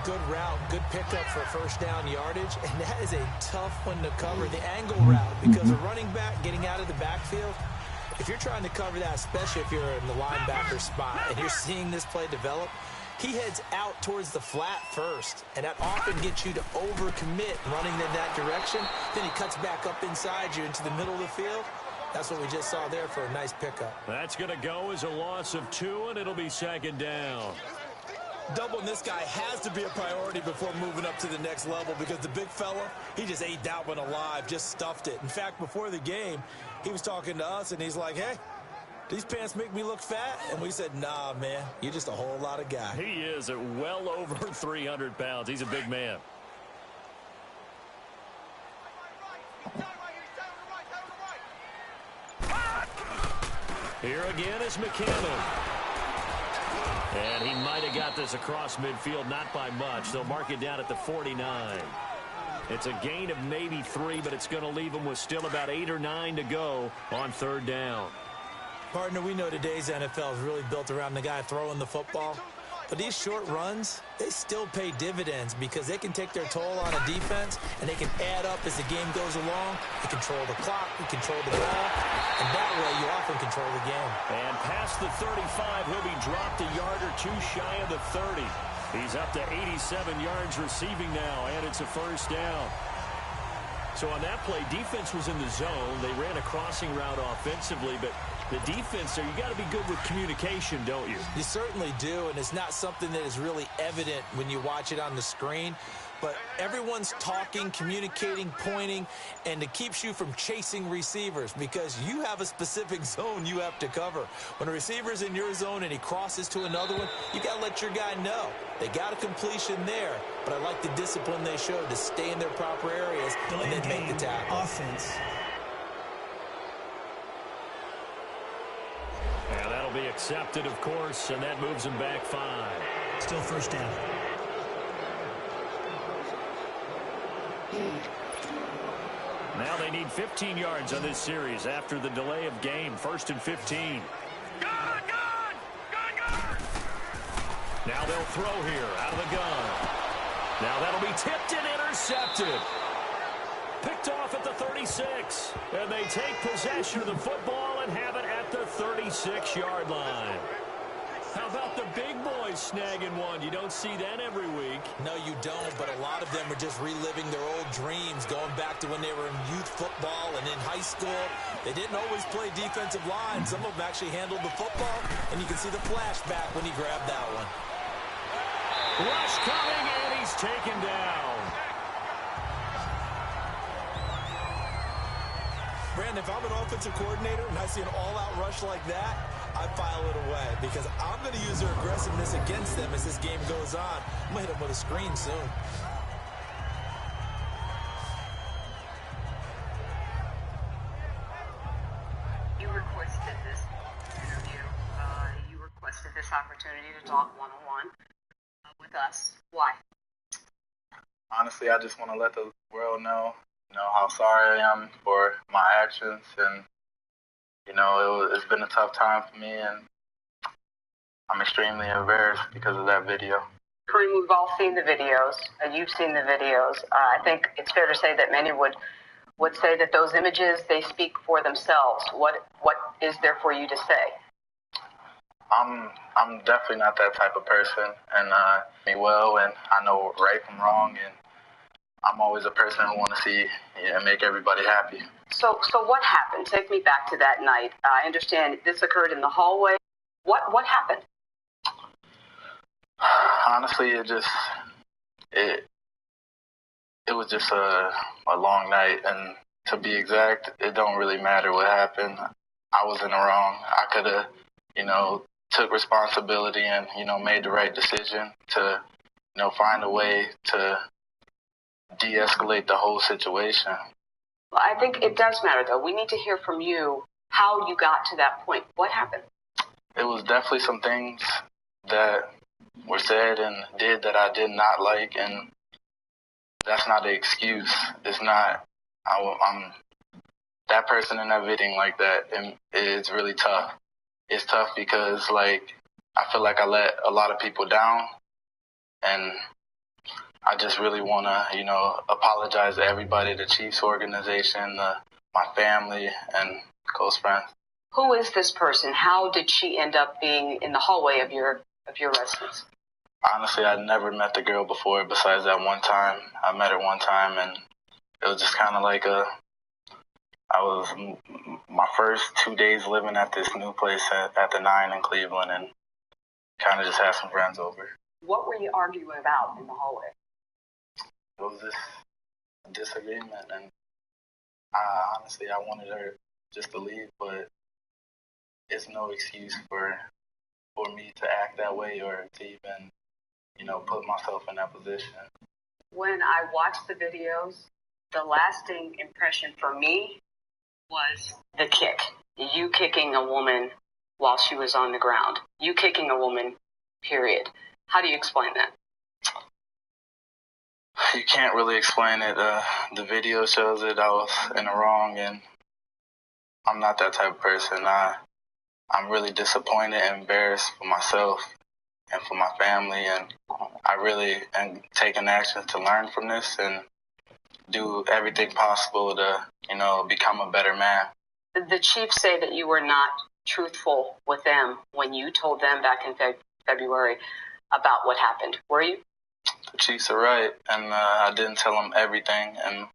Good route, good pickup for first down yardage, and that is a tough one to cover, the angle route, because a running back getting out of the backfield, if you're trying to cover that, especially if you're in the linebacker spot and you're seeing this play develop, he heads out towards the flat first, and that often gets you to overcommit running in that direction. Then he cuts back up inside you into the middle of the field. That's what we just saw there for a nice pickup. That's going to go as a loss of 2, and it'll be 2nd down. Doubling this guy has to be a priority before moving up to the next level because the big fella, he just ate that one alive, just stuffed it. In fact, before the game, he was talking to us, and he's like, hey, these pants make me look fat? And we said, nah, man, you're just a whole lot of guy. He is at well over 300 pounds. He's a big man. Here again is McCammon. And he might have got this across midfield, not by much. They'll mark it down at the 49. It's a gain of maybe 3, but it's going to leave them with still about 8 or 9 to go on 3rd down. Partner, we know today's NFL is really built around the guy throwing the football. But these short runs, they still pay dividends because they can take their toll on a defense, and they can add up as the game goes along. You control the clock, you control the ball, and that way you often control the game. And past the 35, he'll be dropped a yard or two shy of the 30. He's up to 87 yards receiving now, and it's a first down. So on that play, defense was in the zone. They ran a crossing route offensively, but the defense there, you got to be good with communication, don't you? You certainly do, and it's not something that is really evident when you watch it on the screen. But everyone's talking, communicating, pointing, and it keeps you from chasing receivers because you have a specific zone you have to cover. When a receiver's in your zone and he crosses to another one, you got to let your guy know. They got a completion there, but I like the discipline they showed to stay in their proper areas and then make the tackle. Offense. And that'll be accepted, of course, and that moves him back 5. Still first down. Now they need 15 yards on this series after the delay of game. 1st and 15. Now they'll throw here out of the gun. Now that'll be tipped and intercepted. Picked off at the 36. And they take possession of the football and have it at the 36-yard line. How about the big boys snagging one? You don't see that every week. No, you don't, but a lot of them are just reliving their old dreams, going back to when they were in youth football and in high school. They didn't always play defensive line. Some of them actually handled the football, and you can see the flashback when he grabbed that one. Rush coming, and he's taken down. Brandon, if I'm an offensive coordinator and I see an all-out rush like that, I file it away because I'm going to use their aggressiveness against them as this game goes on. I'm going to hit them with a screen soon. You requested this interview. You requested this opportunity to talk one-on-one with us. Why? Honestly, I just want to let the world know, how sorry I am for my actions, and it's been a tough time for me, and I'm extremely embarrassed because of that video. Kareem, we've all seen the videos. You've seen the videos. I think it's fair to say that many would say that those images, they speak for themselves. What is there for you to say? I'm definitely not that type of person, and me well, and I know right from wrong, and I'm always a person who want to see and make everybody happy. So what happened? Take me back to that night. I understand this occurred in the hallway. What happened? Honestly, it was just a long night, and to be exact, it don't really matter what happened. I was in the wrong. I could have, took responsibility and, made the right decision to, find a way to de-escalate the whole situation. Well, I think it does matter, though. We need to hear from you how you got to that point. What happened? It was definitely some things that were said and did that I did not like, and that's not the excuse. It's not, I'm that person in that video like that, and it's really tough. It's tough because, I feel like I let a lot of people down, and I just really want to, apologize to everybody, the Chiefs organization, my family, and close friends. Who is this person? How did she end up being in the hallway of your residence? Honestly, I'd never met the girl before besides that one time. I met her one time, and it was just kind of like I was my first 2 days living at this new place at the 9 in Cleveland, and kind of just had some friends over. What were you arguing about in the hallway? It was this disagreement, and honestly, I wanted her just to leave, but it's no excuse for me to act that way or to even, put myself in that position. When I watched the videos, the lasting impression for me was the kick. You kicking a woman while she was on the ground. You kicking a woman, period. How do you explain that? You can't really explain it. The video shows it. I was in the wrong, and I'm not that type of person. I'm really disappointed and embarrassed for myself and for my family. And I really am taking actions to learn from this and do everything possible to, become a better man. The Chiefs say that you were not truthful with them when you told them back in February about what happened. Were you? The Chiefs are right, and I didn't tell them everything, and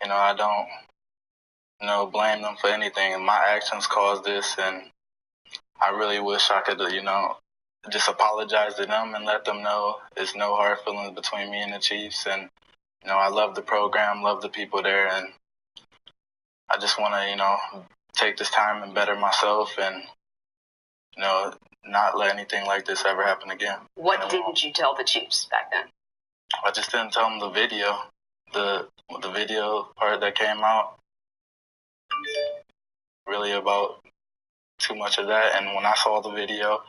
I don't blame them for anything. And my actions caused this, and I really wish I could just apologize to them and let them know there's no hard feelings between me and the Chiefs. And I love the program, love the people there, and I just want to take this time and better myself and not let anything like this ever happen again. What didn't you tell the Chiefs back then? I just didn't tell them the video. The video part that came out, really about too much of that. And when I saw the video,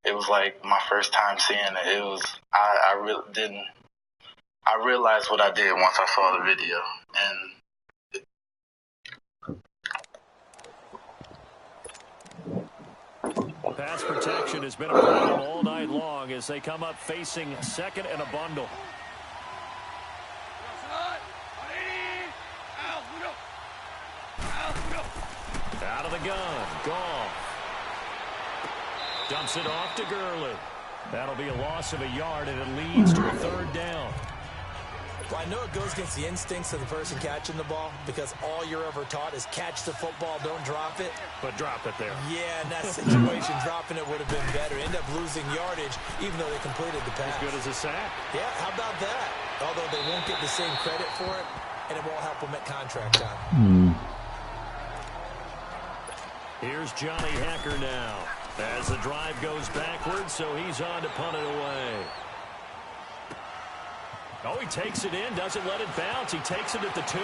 it was like my first time seeing it. It was, I realized what I did once I saw the video. And pass protection has been a problem all night long as they come up facing second and a bundle. Out of the gun, Goff. Dumps it off to Gurley. That'll be a loss of a yard, and it leads to a third down. Well, I know it goes against the instincts of the person catching the ball because all you're ever taught is catch the football, don't drop it. But drop it there. Yeah, in that situation, dropping it would have been better. End up losing yardage, even though they completed the pass. As good as a sack. Yeah, how about that? Although they won't get the same credit for it, and it won't help them at contract time. Here's Johnny Hacker now as the drive goes backwards, so he's on to punt it away. Oh, he takes it in, doesn't let it bounce. He takes it at the 2.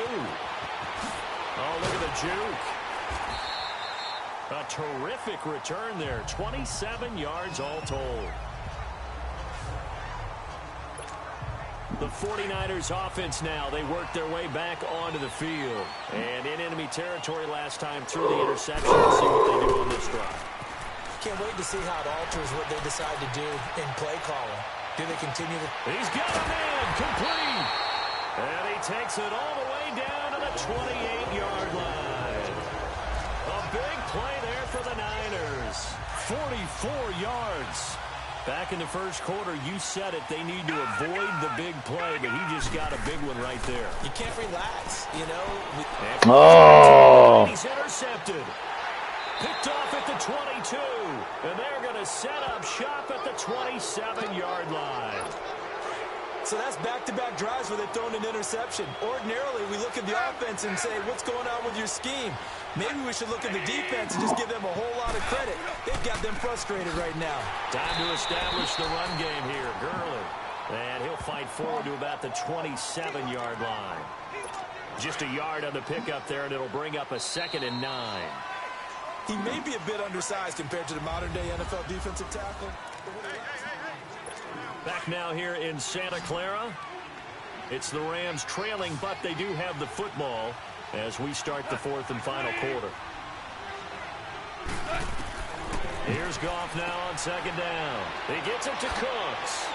Oh, look at the juke. A terrific return there. 27 yards all told. The 49ers offense now. They work their way back onto the field. And in enemy territory last time through the interception. Let's see what they do on this drive. Can't wait to see how it alters what they decide to do in play calling. Do they continue to... He's got a man complete. And he takes it all the way down to the 28-yard line. A big play there for the Niners. 44 yards. Back in the first quarter, you said it. They need to avoid the big play, but he just got a big one right there. You can't relax, Oh! He's intercepted. Picked off at the 22, and they're going to set up shop at the 27-yard line. So that's back-to-back drives where they've thrown an interception. Ordinarily, we look at the offense and say, what's going on with your scheme? Maybe we should look at the defense and just give them a whole lot of credit. They've got them frustrated right now. Time to establish the run game here. Gurley. And he'll fight forward to about the 27-yard line. Just a yard on the pickup there, and it'll bring up a 2nd and 9. He may be a bit undersized compared to the modern-day NFL defensive tackle. Back now here in Santa Clara. It's the Rams trailing, but they do have the football as we start the 4th and final quarter. Here's Goff now on 2nd down. He gets it to Cooks.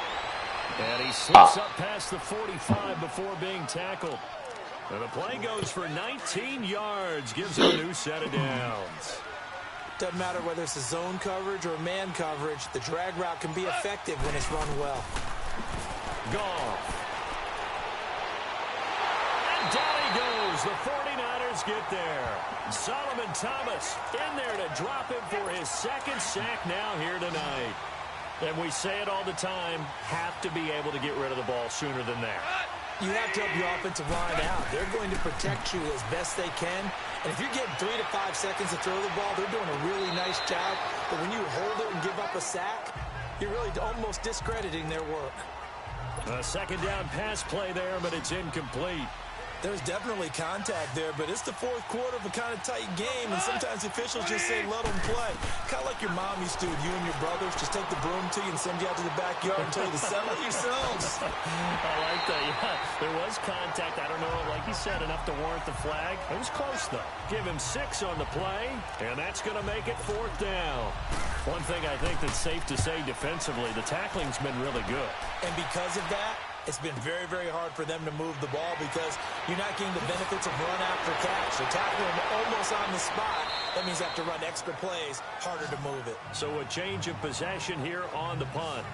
And he slips up past the 45 before being tackled. And the play goes for 19 yards. Gives him a new set of downs. Doesn't matter whether it's a zone coverage or man coverage, the drag route can be effective when it's run well. Goff. And down he goes. The 49ers get there. Solomon Thomas in there to drop him for his 2nd sack now here tonight. And we say it all the time, have to be able to get rid of the ball sooner than that. You have to help your offensive line out. They're going to protect you as best they can. And if you're getting 3 to 5 seconds to throw the ball, they're doing a really nice job. But when you hold it and give up a sack, you're really almost discrediting their work. A 2nd down pass play there, but it's incomplete. There's definitely contact there, but it's the 4th quarter of a kind of tight game, and sometimes officials just say, let them play. Kind of like your mom used to with you and your brothers. Just take the broom to you and send you out to the backyard and tell you to settle it yourselves. I like that. Yeah, there was contact. I don't know, like you said, enough to warrant the flag. It was close, though. Give him 6 on the play, and that's going to make it 4th down. One thing I think that's safe to say defensively, the tackling's been really good. And because of that, it's been very, very hard for them to move the ball because you're not getting the benefits of run after catch. They're tackling them almost on the spot. That means you have to run extra plays, harder to move it. So a change of possession here on the punt.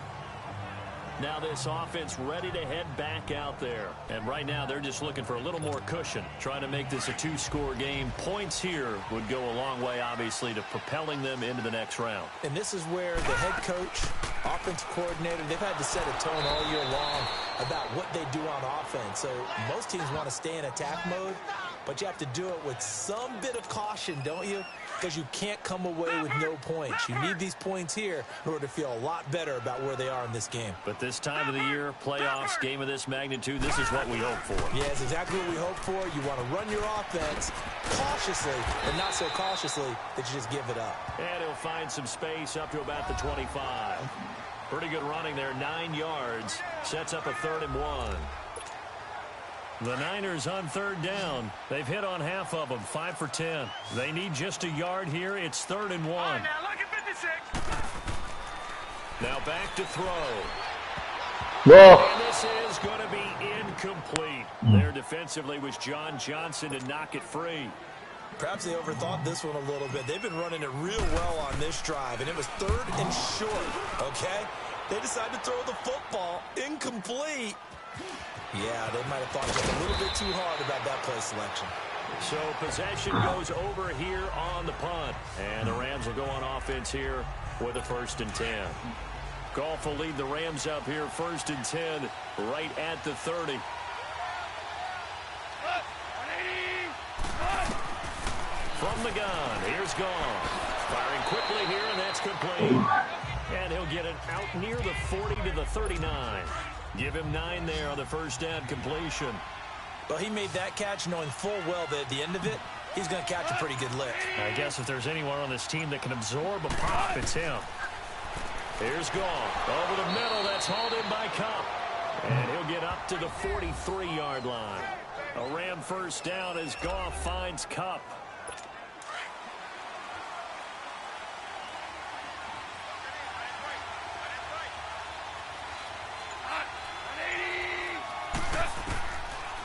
Now this offense ready to head back out there. And right now they're just looking for a little more cushion, trying to make this a two-score game. Points here would go a long way, obviously, to propelling them into the next round. And this is where the head coach, offensive coordinator, they've had to set a tone all year long about what they do on offense. So most teams want to stay in attack mode, but you have to do it with some bit of caution, don't you? Because you can't come away with no points. You need these points here in order to feel a lot better about where they are in this game. But this time of the year, playoffs, game of this magnitude, this is what we hope for. Yeah, it's exactly what we hope for. You want to run your offense cautiously, but not so cautiously that you just give it up. And he'll find some space up to about the 25. Pretty good running there, 9 yards. Sets up a 3rd and 1. The Niners on 3rd down. They've hit on half of them, 5 for 10. They need just a yard here. It's 3rd and 1. Now look at 56. Now back to throw. Whoa. And this is going to be incomplete. There defensively was John Johnson to knock it free. Perhaps they overthought this one a little bit. They've been running it real well on this drive, and it was 3rd and short, okay? They decided to throw the football incomplete. Yeah, they might have thought just a little bit too hard about that play selection. So possession goes over here on the punt. And the Rams will go on offense here with a 1st and 10. Goff will lead the Rams up here, 1st and 10, right at the 30. From the gun, here's Goff. Firing quickly here, and that's complete. And he'll get it out near the 40 to the 39. Give him 9 there on the 1st down completion. Well, he made that catch knowing full well that at the end of it, he's going to catch a pretty good lick. I guess if there's anyone on this team that can absorb a pop, it's him. Here's Goff. Over the middle, that's hauled in by Cup. And he'll get up to the 43-yard line. A Ram 1st down as Goff finds Cup.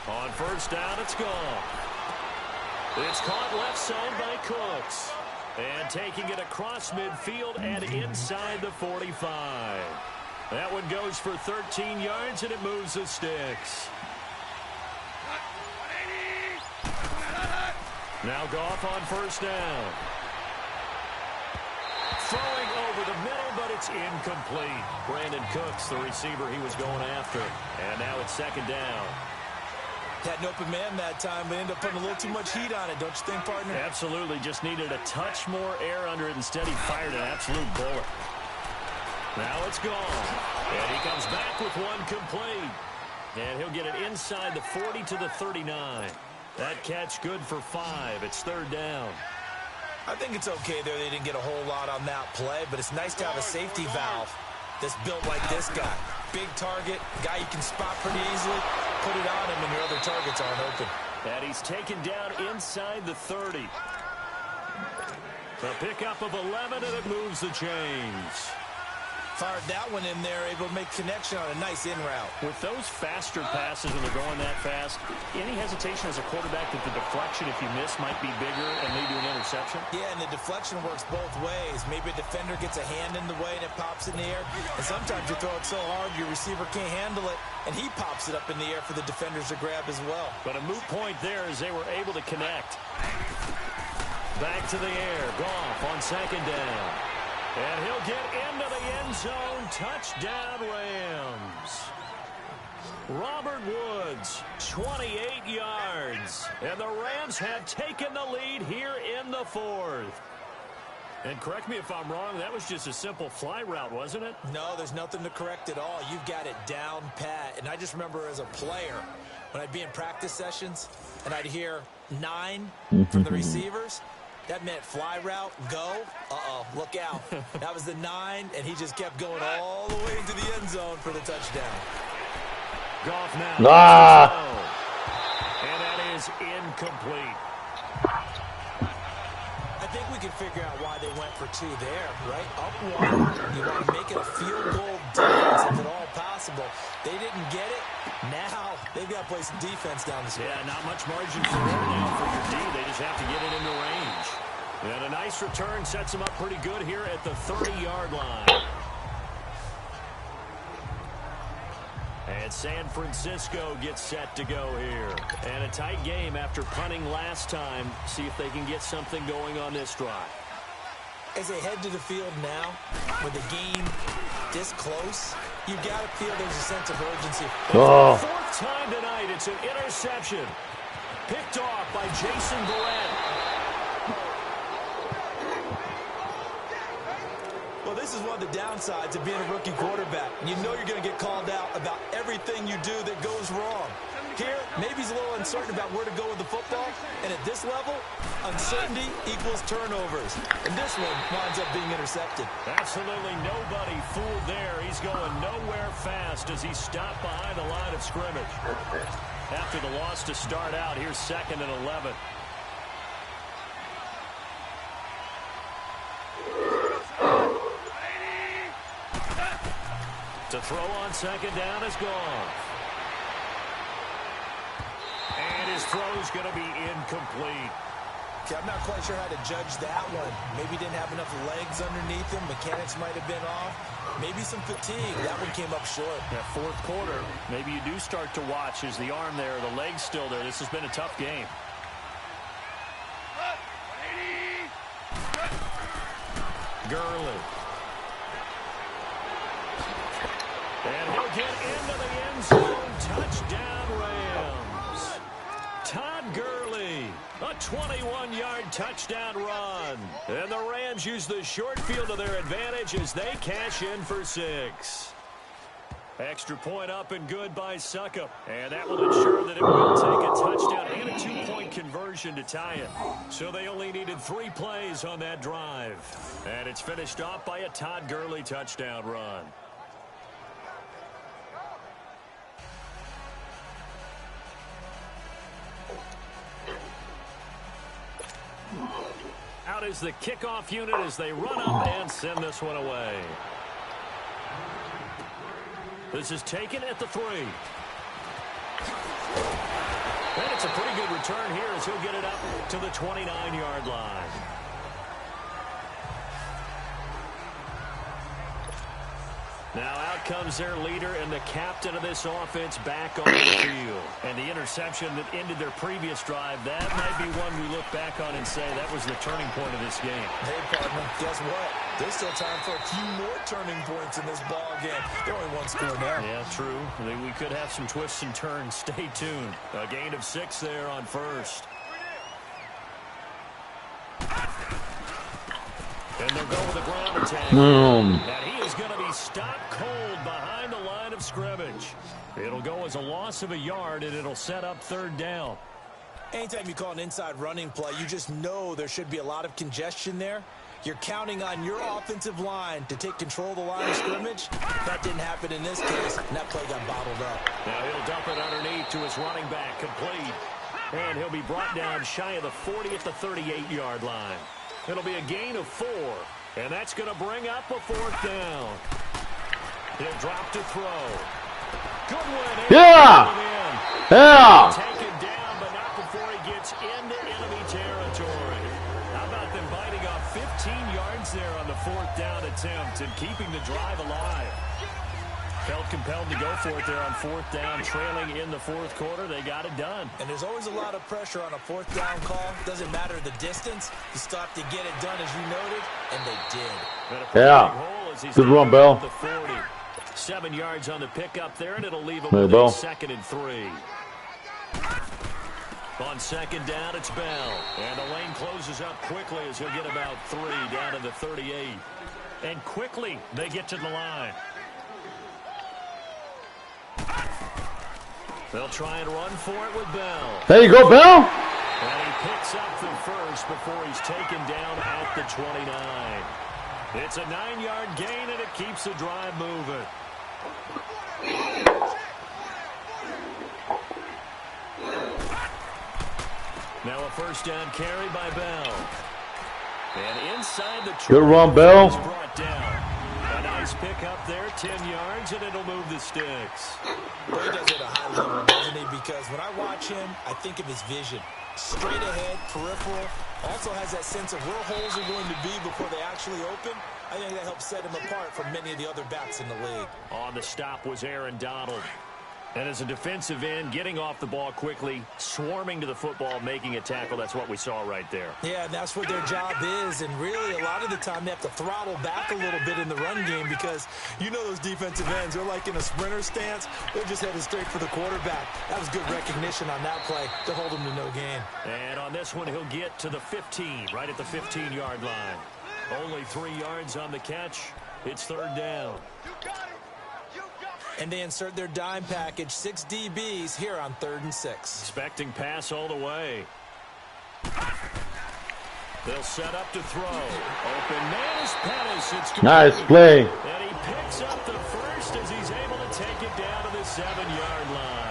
On 1st down, it's Goff. It's caught left side by Cooks. And taking it across midfield and inside the 45. That one goes for 13 yards, and it moves the sticks. Now Goff on 1st down. Throwing over the middle, but it's incomplete. Brandon Cooks, the receiver he was going after. And now it's 2nd down. Had an open man that time, but ended up putting a little too much heat on it, don't you think, partner? Absolutely. Just needed a touch more air under it. Instead, he fired an absolute bullet. Now it's gone. And he comes back with one complete. And he'll get it inside the 40 to the 39. That catch good for 5. It's 3rd down. I think it's okay there. They didn't get a whole lot on that play, but it's nice to have a safety valve that's built like this guy. Big target, guy you can spot pretty easily. Put it on him and your other targets aren't open. And he's taken down inside the 30. The pickup of 11, and it moves the chains. Fired that one in there, able to make connection on a nice in route. With those faster passes when they're going that fast, any hesitation as a quarterback that the deflection, if you miss, might be bigger and lead to an interception? Yeah, and the deflection works both ways. Maybe a defender gets a hand in the way and it pops in the air. And sometimes you throw it so hard your receiver can't handle it, and he pops it up in the air for the defenders to grab as well. But a moot point there as they were able to connect. Back to the air. Goff on 2nd down. And he'll get into the end zone. Touchdown, Rams. Robert Woods, 28 yards. And the Rams have taken the lead here in the 4th. And correct me if I'm wrong, that was just a simple fly route, wasn't it? No, there's nothing to correct at all. You've got it down pat. And I just remember as a player, when I'd be in practice sessions, and I'd hear 9 from the receivers, that meant fly route, go. Uh-oh, look out. That was the 9, and he just kept going all the way into the end zone for the touchdown. Goff now. And that is incomplete. I think we can figure out why they went for two there, right? Up one, you want to make it a field goal difference if at all possible. They didn't get it. Now they've got to play some defense down the stretch. Yeah, not much margin for error now for your D. They just have to get it into range. And a nice return sets them up pretty good here at the 30-yard line. And San Francisco gets set to go here. And a tight game after punting last time. See if they can get something going on this drive. As they head to the field now, with the game this close, you've got to feel there's a sense of urgency. Oh. Fourth time tonight, it's an interception. Picked off by Jason Verrett. Well, this is one of the downsides of being a rookie quarterback. You know you're going to get called out about everything you do that goes wrong. Here, maybe he's a little uncertain about where to go with the football. And at this level, uncertainty equals turnovers. And this one winds up being intercepted. Absolutely nobody fooled there. He's going nowhere fast as he stopped behind the line of scrimmage. After the loss to start out, here's 2nd and 11. To throw on 2nd down is gone. And his throw's going to be incomplete. Okay, I'm not quite sure how to judge that one. Maybe didn't have enough legs underneath him. Mechanics might have been off. Maybe some fatigue. That one came up short. Yeah, fourth quarter, maybe you do start to watch. Is the arm there, the leg's still there? This has been a tough game. Gurley. And he'll get into the end zone. Touchdown, Rams. Todd Gurley, a 21-yard touchdown run. And the Rams use the short field to their advantage as they cash in for 6. Extra point up and good by Succop. And that will ensure that it will take a touchdown and a 2-point conversion to tie it. So they only needed 3 plays on that drive. And it's finished off by a Todd Gurley touchdown run. Out is the kickoff unit as they run up and send this one away. This is taken at the 3. And it's a pretty good return here as he'll get it up to the 29-yard line. Now out comes their leader and the captain of this offense back on the field. And the interception that ended their previous drive, that might be one we look back on and say that was the turning point of this game. Hey, partner, guess what? There's still time for a few more turning points in this ball game. They're only one score now. Yeah, true. We could have some twists and turns. Stay tuned. A gain of 6 there on first. And they'll go with a ground attack. And he is going to be stopped cold behind the line of scrimmage. It'll go as a loss of a yard, and it'll set up 3rd down. Anytime you call an inside running play, you just know there should be a lot of congestion there. You're counting on your offensive line to take control of the line of scrimmage. That didn't happen in this case, and that play got bottled up. Now he'll dump it underneath to his running back, complete. And he'll be brought down shy of the 40 at the 38-yard line. It'll be a gain of 4, and that's going to bring up a 4th down. He'll drop to throw. Good one. Yeah! Yeah! Taken down, but not before he gets into enemy territory. How about them biting off 15 yards there on the 4th down attempt and keeping the drive alive? Felt compelled to go for it there on 4th down, trailing in the 4th quarter. They got it done. And there's always a lot of pressure on a 4th down call. Doesn't matter the distance. You stop to get it done, as you noted, and they did. Yeah. Good run, Bell. 7 yards on the pickup there, and it'll leave him Hey, with Bell. a 2nd and 3. On 2nd down, it's Bell. And the lane closes up quickly as he'll get about 3 down to the 38. And quickly, they get to the line. They'll try and run for it with Bell. There you go, Bell. And he picks up the first before he's taken down at the 29. It's a 9-yard gain, and it keeps the drive moving. Now a 1st down carry by Bell. And inside the Good run, Bell. brought down. A nice pick up there, 10 yards, and it'll move the sticks. He does it at a high level, doesn't he? Because when I watch him, I think of his vision. Straight ahead, peripheral. Also has that sense of where holes are going to be before they actually open. I think that helps set him apart from many of the other backs in the league. On the stop was Aaron Donald. And as a defensive end, getting off the ball quickly, swarming to the football, making a tackle, that's what we saw right there. Yeah, and that's what their job is. And really, a lot of the time, they have to throttle back a little bit in the run game because you know those defensive ends, they're like in a sprinter stance. They're just headed straight for the quarterback. That was good recognition on that play to hold him to no gain. And on this one, he'll get to the 15, right at the 15-yard line. Only 3 yards on the catch. It's third down. And they insert their dime package, 6 DBs here on 3rd and 6. Expecting pass all the way. They'll set up to throw. Open man is Pettis. It's complete. Nice play. And he picks up the first as he's able to take it down to the 7-yard line.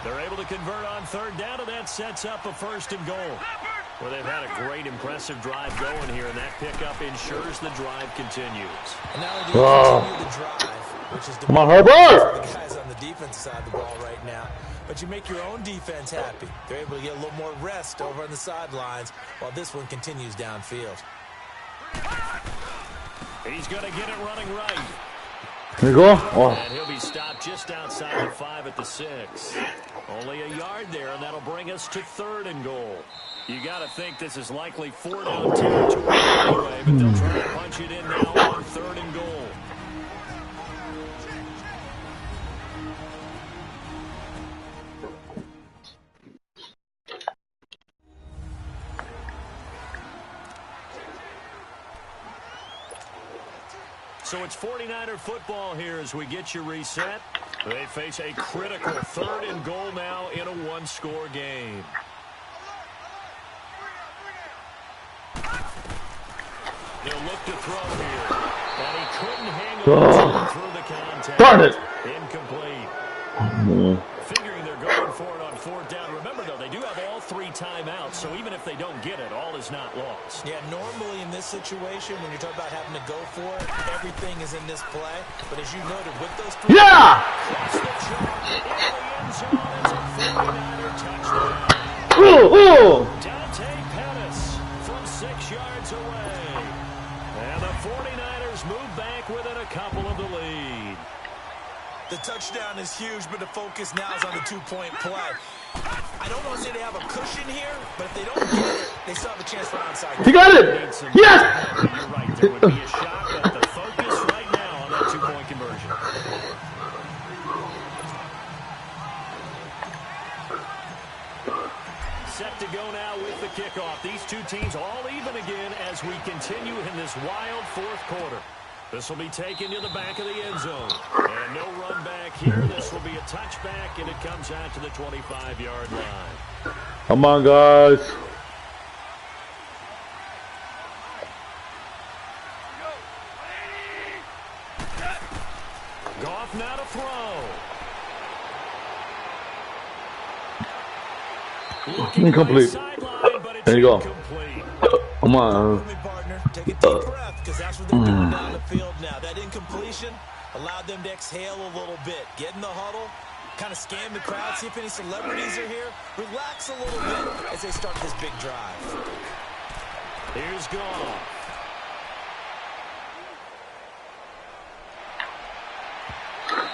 They're able to convert on third down, and that sets up a 1st and goal. Well, they've had a great, impressive drive going here, and that pickup ensures the drive continues. And now they continue the drive, which is Come on, Herbert! the guys on the defensive side of the ball right now. But you make your own defense happy. They're able to get a little more rest over on the sidelines while this one continues downfield. He's going to get it running right. Here you go. Oh. And he'll be stopped just outside the 5 at the 6. Only a yard there, and that'll bring us to 3rd and goal. You got to think this is likely 4-down territory anyway, but they'll try to punch it in now on 3rd and goal. So it's 49er football here as we get you reset. They face a critical 3rd and goal now in a 1-score game. He'll look to throw here. And he couldn't hang on through the contact. Darn it. Incomplete. Figuring they're going for it on 4th down. Remember, though, they do have all 3 timeouts, so even if they don't get it, all is not lost. Yeah, normally in this situation, when you're talking about having to go for it, everything is in this play. But as you noted, with those 3... Yeah! Cross the chalk in the end zone. It's a 49er touchdown. Ooh! Dante Pettis from 6 yards away. And the 49ers move back within a couple of the lead. The touchdown is huge, but the focus now is on the 2-point play. I don't want to say they have a cushion here, but if they don't get it, they still have a chance for onside. He got it! Yes! You're right. There would be a shot at the focus right now on that 2-point conversion. Set to go now with the kickoff. These two teams all even again as we continue in this wild 4th quarter. This will be taken to the back of the end zone. And no run back here. This will be a touchback, and it comes out to the 25-yard line. Come on, guys. Goff now to throw. Incomplete. There you go. Come on. Take a deep breath, because that's what they're doing down the field now. That incompletion allowed them to exhale a little bit, get in the huddle, kind of scan the crowd, see if any celebrities are here, relax a little bit as they start this big drive. Here's Goff.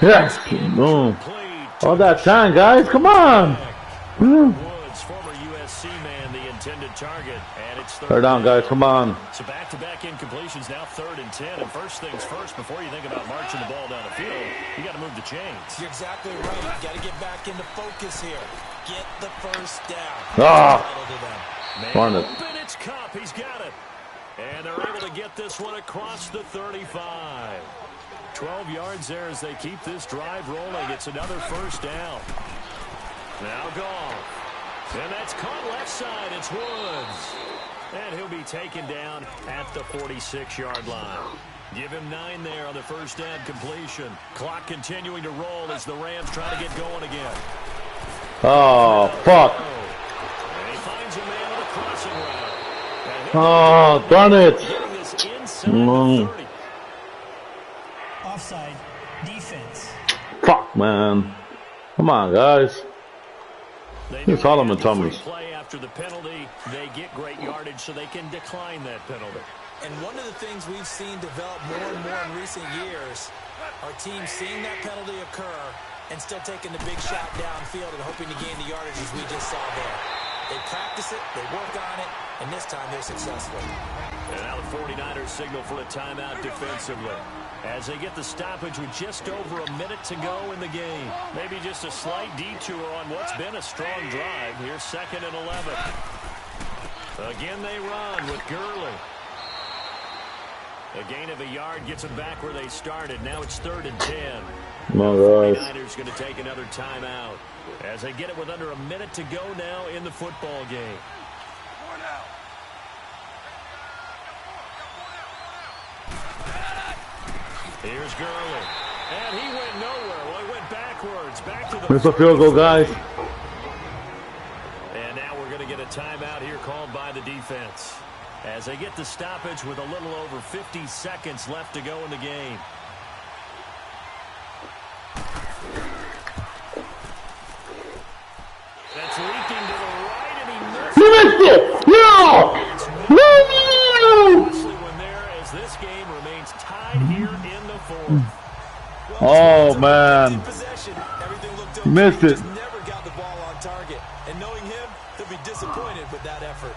Yes. Boom. All that time, guys. Come on. Woods, former USC man, the intended target, and it's 3rd down, guys. Come on. So back-to-back incompletions, now 3rd and 10. And first things first, before you think about marching the ball down the field, you got to move the chains. You're exactly right. You got to get back into focus here. Get the first down. Darn it. Open, it's Cup. He's got it. And they're able to get this one across the 35. 12 yards there as they keep this drive rolling. It's another 1st down. Now Goff. And that's caught left side. It's Woods. And he'll be taken down at the 46-yard line. Give him 9 there on the 1st down completion. Clock continuing to roll as the Rams try to get going again. Oh, fuck. And he finds a man on the crossing route. And Oh, darn it. Getting this inside the 30. Offside. Defense. Fuck, man. Come on, guys. It's all them tummies. Play after the penalty, they get great yardage, so they can decline that penalty. And one of the things we've seen develop more and more in recent years are teams seeing that penalty occur and still taking the big shot downfield and hoping to gain the yardage as we just saw there. They practice it, they work on it, and this time they're successful. And now the 49ers signal for a timeout defensively, as they get the stoppage with just over a minute to go in the game. Maybe just a slight detour on what's been a strong drive. Here's 2nd and 11. Again, they run with Gurley. A gain of a yard gets them back where they started. Now it's 3rd and 10. Come on, guys. 49ers going to take another timeout as they get it with under a minute to go now in the football game. Here's Gurley. And he went nowhere. Well, he went backwards. Back to the... It's a field goal, guys. And now we're going to get a timeout here called by the defense, as they get the stoppage with a little over 50 seconds left to go in the game. That's leaking to the right, and he missed it! Yeah! No! one there, as this game remains tied here in the 4th. Oh, man. Missed it. Never got the ball on target. And knowing him, he'll be disappointed with that effort.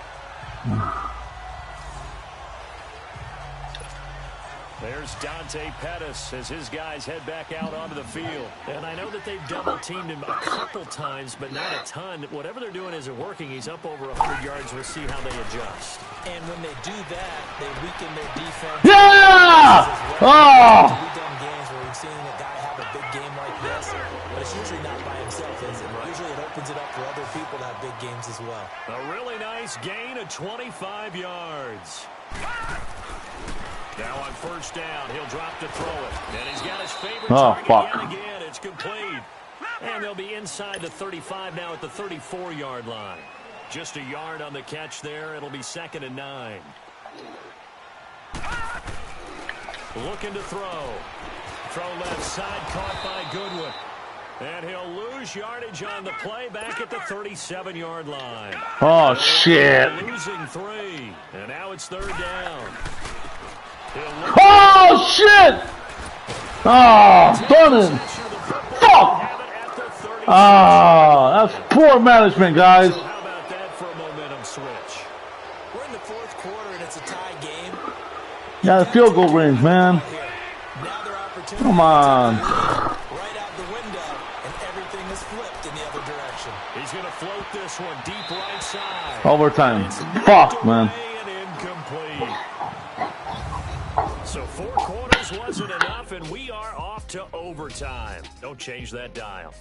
There's Dante Pettis as his guys head back out onto the field. And I know that they've double-teamed him a couple times, but not a ton. Whatever they're doing isn't working. He's up over 100 yards. We'll see how they adjust. And when they do that, they weaken their defense. Yeah! Oh! We've done games where we've seen a guy have a big game like this, but it's usually not by himself, is it? Usually it opens it up for other people to have big games as well. A really nice gain of 25 yards. Now on 1st down, he'll drop to throw it. And he's got his favorite target yet again. It's complete. And they'll be inside the 35 now at the 34-yard line. Just a yard on the catch there. It'll be 2nd and 9. Looking to throw. Throw left side, caught by Goodwin. And he'll lose yardage on the play back at the 37-yard line. Oh, shit. Losing 3. And now it's 3rd down. Oh, shit! Oh, darn it! Fuck! Ah, that's poor management, guys. So how about that for a momentum switch? We're in the 4th quarter and it's a tie game. Yeah, the field goal range, man. Now their opportunity Come on. right out the window, and everything is flipped in the other direction. He's going to float this one deep right side. Overtime. Fuck, man. And incomplete. So 4 quarters wasn't enough, and we are off to overtime. Don't change that dial.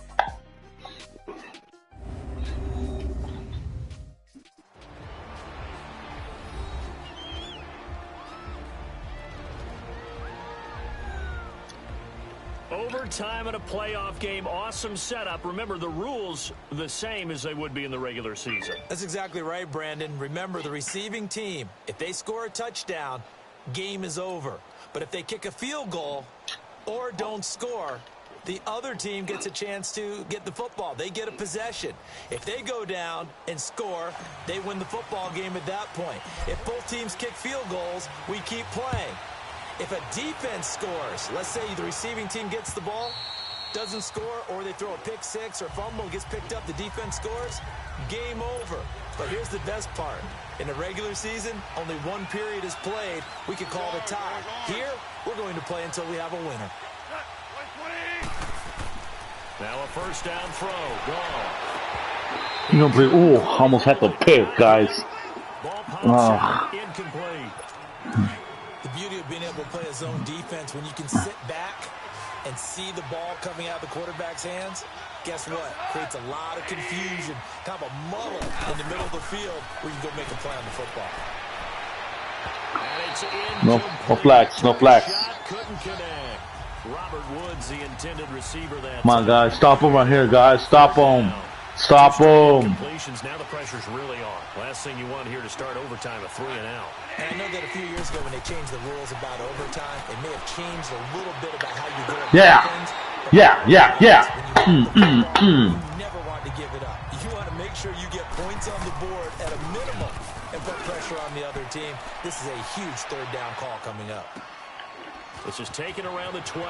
Overtime in a playoff game. Awesome setup. Remember, the rules the same as they would be in the regular season. That's exactly right, Brandon. Remember, the receiving team, if they score a touchdown, game is over. But if they kick a field goal or don't score, the other team gets a chance to get the football. They get a possession. If they go down and score, they win the football game at that point. If both teams kick field goals, we keep playing. If a defense scores, let's say the receiving team gets the ball, doesn't score, or they throw a pick six or fumble, gets picked up, the defense scores, game over. But here's the best part. In the regular season, only one period is played. We can call it a tie. Here, we're going to play until we have a winner. Now a 1st down throw. Gone. You know, oh, almost had to pick, guys. Ball pops out, incomplete. The beauty of being able to play a zone defense, when you can sit back and see the ball coming out of the quarterback's hands, guess what? Creates a lot of confusion, kind of a muddle in the middle of the field where you can go make a play on the football. And it's No flags, no flags. Shot couldn't connect. Robert Woods, the intended receiver that Come on, guys. Stop him right here, guys. Stop him. Stop him. Completions. Now the pressure's really on. Last thing you want here to start overtime, a 3 and out. And I know that a few years ago when they changed the rules about overtime, it may have changed a little bit about how you go about things. Yeah. You never want to give it up. You want to make sure you get points on the board at a minimum and put pressure on the other team. This is a huge third down call coming up. This is taken around the 12.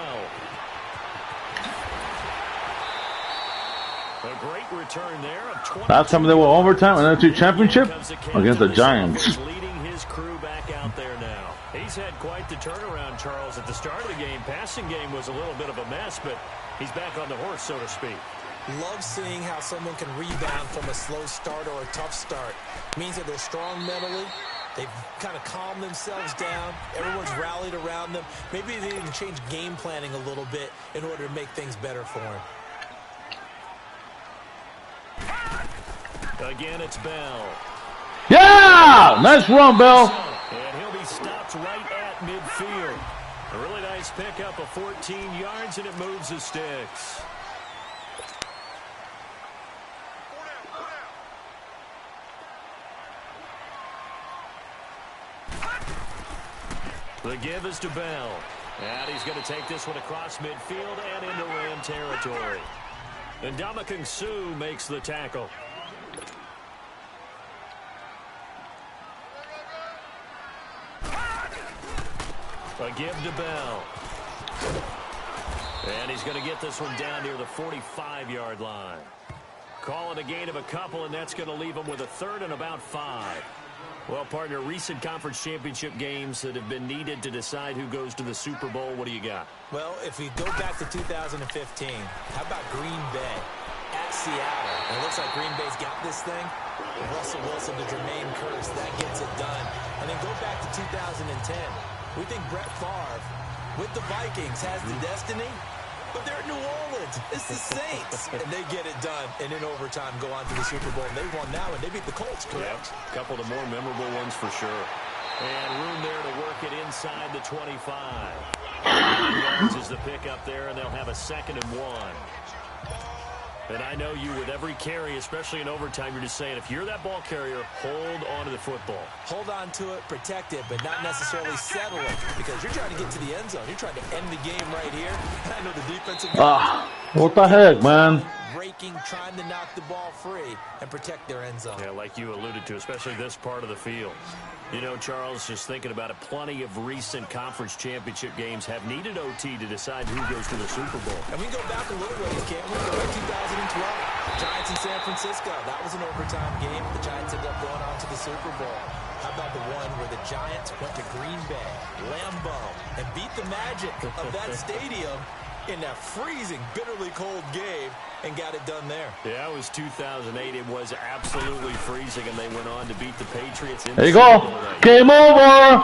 A great return there. Last time they were overtime in the NFC Championship against the Giants. Leading his crew back out there now. He's had quite the turnaround, Charles. At the start of the game, passing game was a little bit of a mess, but he's back on the horse, so to speak. Love seeing how someone can rebound from a slow start or a tough start. It means that they're strong mentally. They've kind of calmed themselves down. Everyone's rallied around them. Maybe they even change game planning a little bit in order to make things better for them. Again, it's Bell. Yeah! Nice run, Bell. And he'll be stopped right at midfield. A really nice pickup of 14 yards, and it moves the sticks. The give is to Bell. And he's going to take this one across midfield and into Ram territory. And Ndamukong Suh makes the tackle. A give to Bell. And he's going to get this one down near the 45-yard line. Call it a gain of a couple, and that's going to leave him with a third and about 5. Well, partner, recent conference championship games that have been needed to decide who goes to the Super Bowl, what do you got? Well, if we go back to 2015, how about Green Bay at Seattle? And it looks like Green Bay's got this thing. Russell Wilson to Jermaine Kearse, that gets it done. And then go back to 2010. We think Brett Favre, with the Vikings, has the destiny, but they're in New Orleans. It's the Saints, and they get it done. And in overtime, go on to the Super Bowl. And they won now, and they beat the Colts, correct? Yep. A couple of the more memorable ones for sure. And room there to work it inside the 25. 9 yards is the pickup there, and they'll have a 2nd and 1. And I know you, with every carry, especially in overtime, you're just saying, if you're that ball carrier, hold on to the football. Hold on to it, protect it, but not necessarily settle it, because you're trying to get to the end zone. You're trying to end the game right here. And I know the defensive guys. What the heck, man? Raking, trying to knock the ball free and protect their end zone. Yeah, like you alluded to, especially this part of the field. You know, Charles, just thinking about it, plenty of recent conference championship games have needed OT to decide who goes to the Super Bowl. And we can go back a little ways, can't we? Go back 2012. Giants in San Francisco. That was an overtime game. The Giants ended up going on to the Super Bowl. How about the one where the Giants went to Green Bay, Lambeau, and beat the magic of that stadium in that freezing, bitterly cold game and got it done there. Yeah, it was 2008. It was absolutely freezing, and they went on to beat the Patriots. There you go. Game over.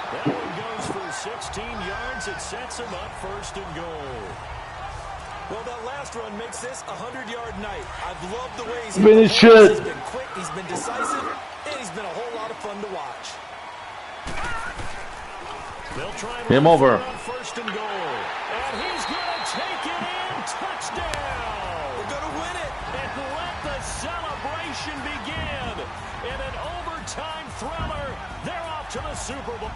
That one goes for 16 yards. It sets him up 1st and goal. Well, that last run makes this a 100-yard night. I've loved the way he's Finish hit the ball. it. He's been quick, he's been decisive, and he's been a whole lot of fun to watch. They'll try and Game over. 1st and goal. And he's going to take it in. Touchdown. We're going to win it. And let the celebration begin. In an overtime thriller, they're off to the Super Bowl.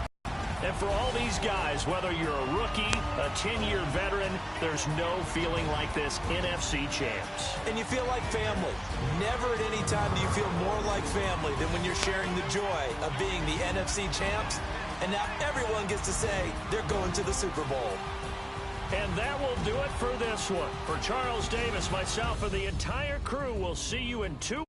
And for all these guys, whether you're a rookie, a 10-year veteran, there's no feeling like this. NFC champs. And you feel like family. Never at any time do you feel more like family than when you're sharing the joy of being the NFC champs. And now everyone gets to say they're going to the Super Bowl. And that will do it for this one. For Charles Davis, myself, and the entire crew, we'll see you in 2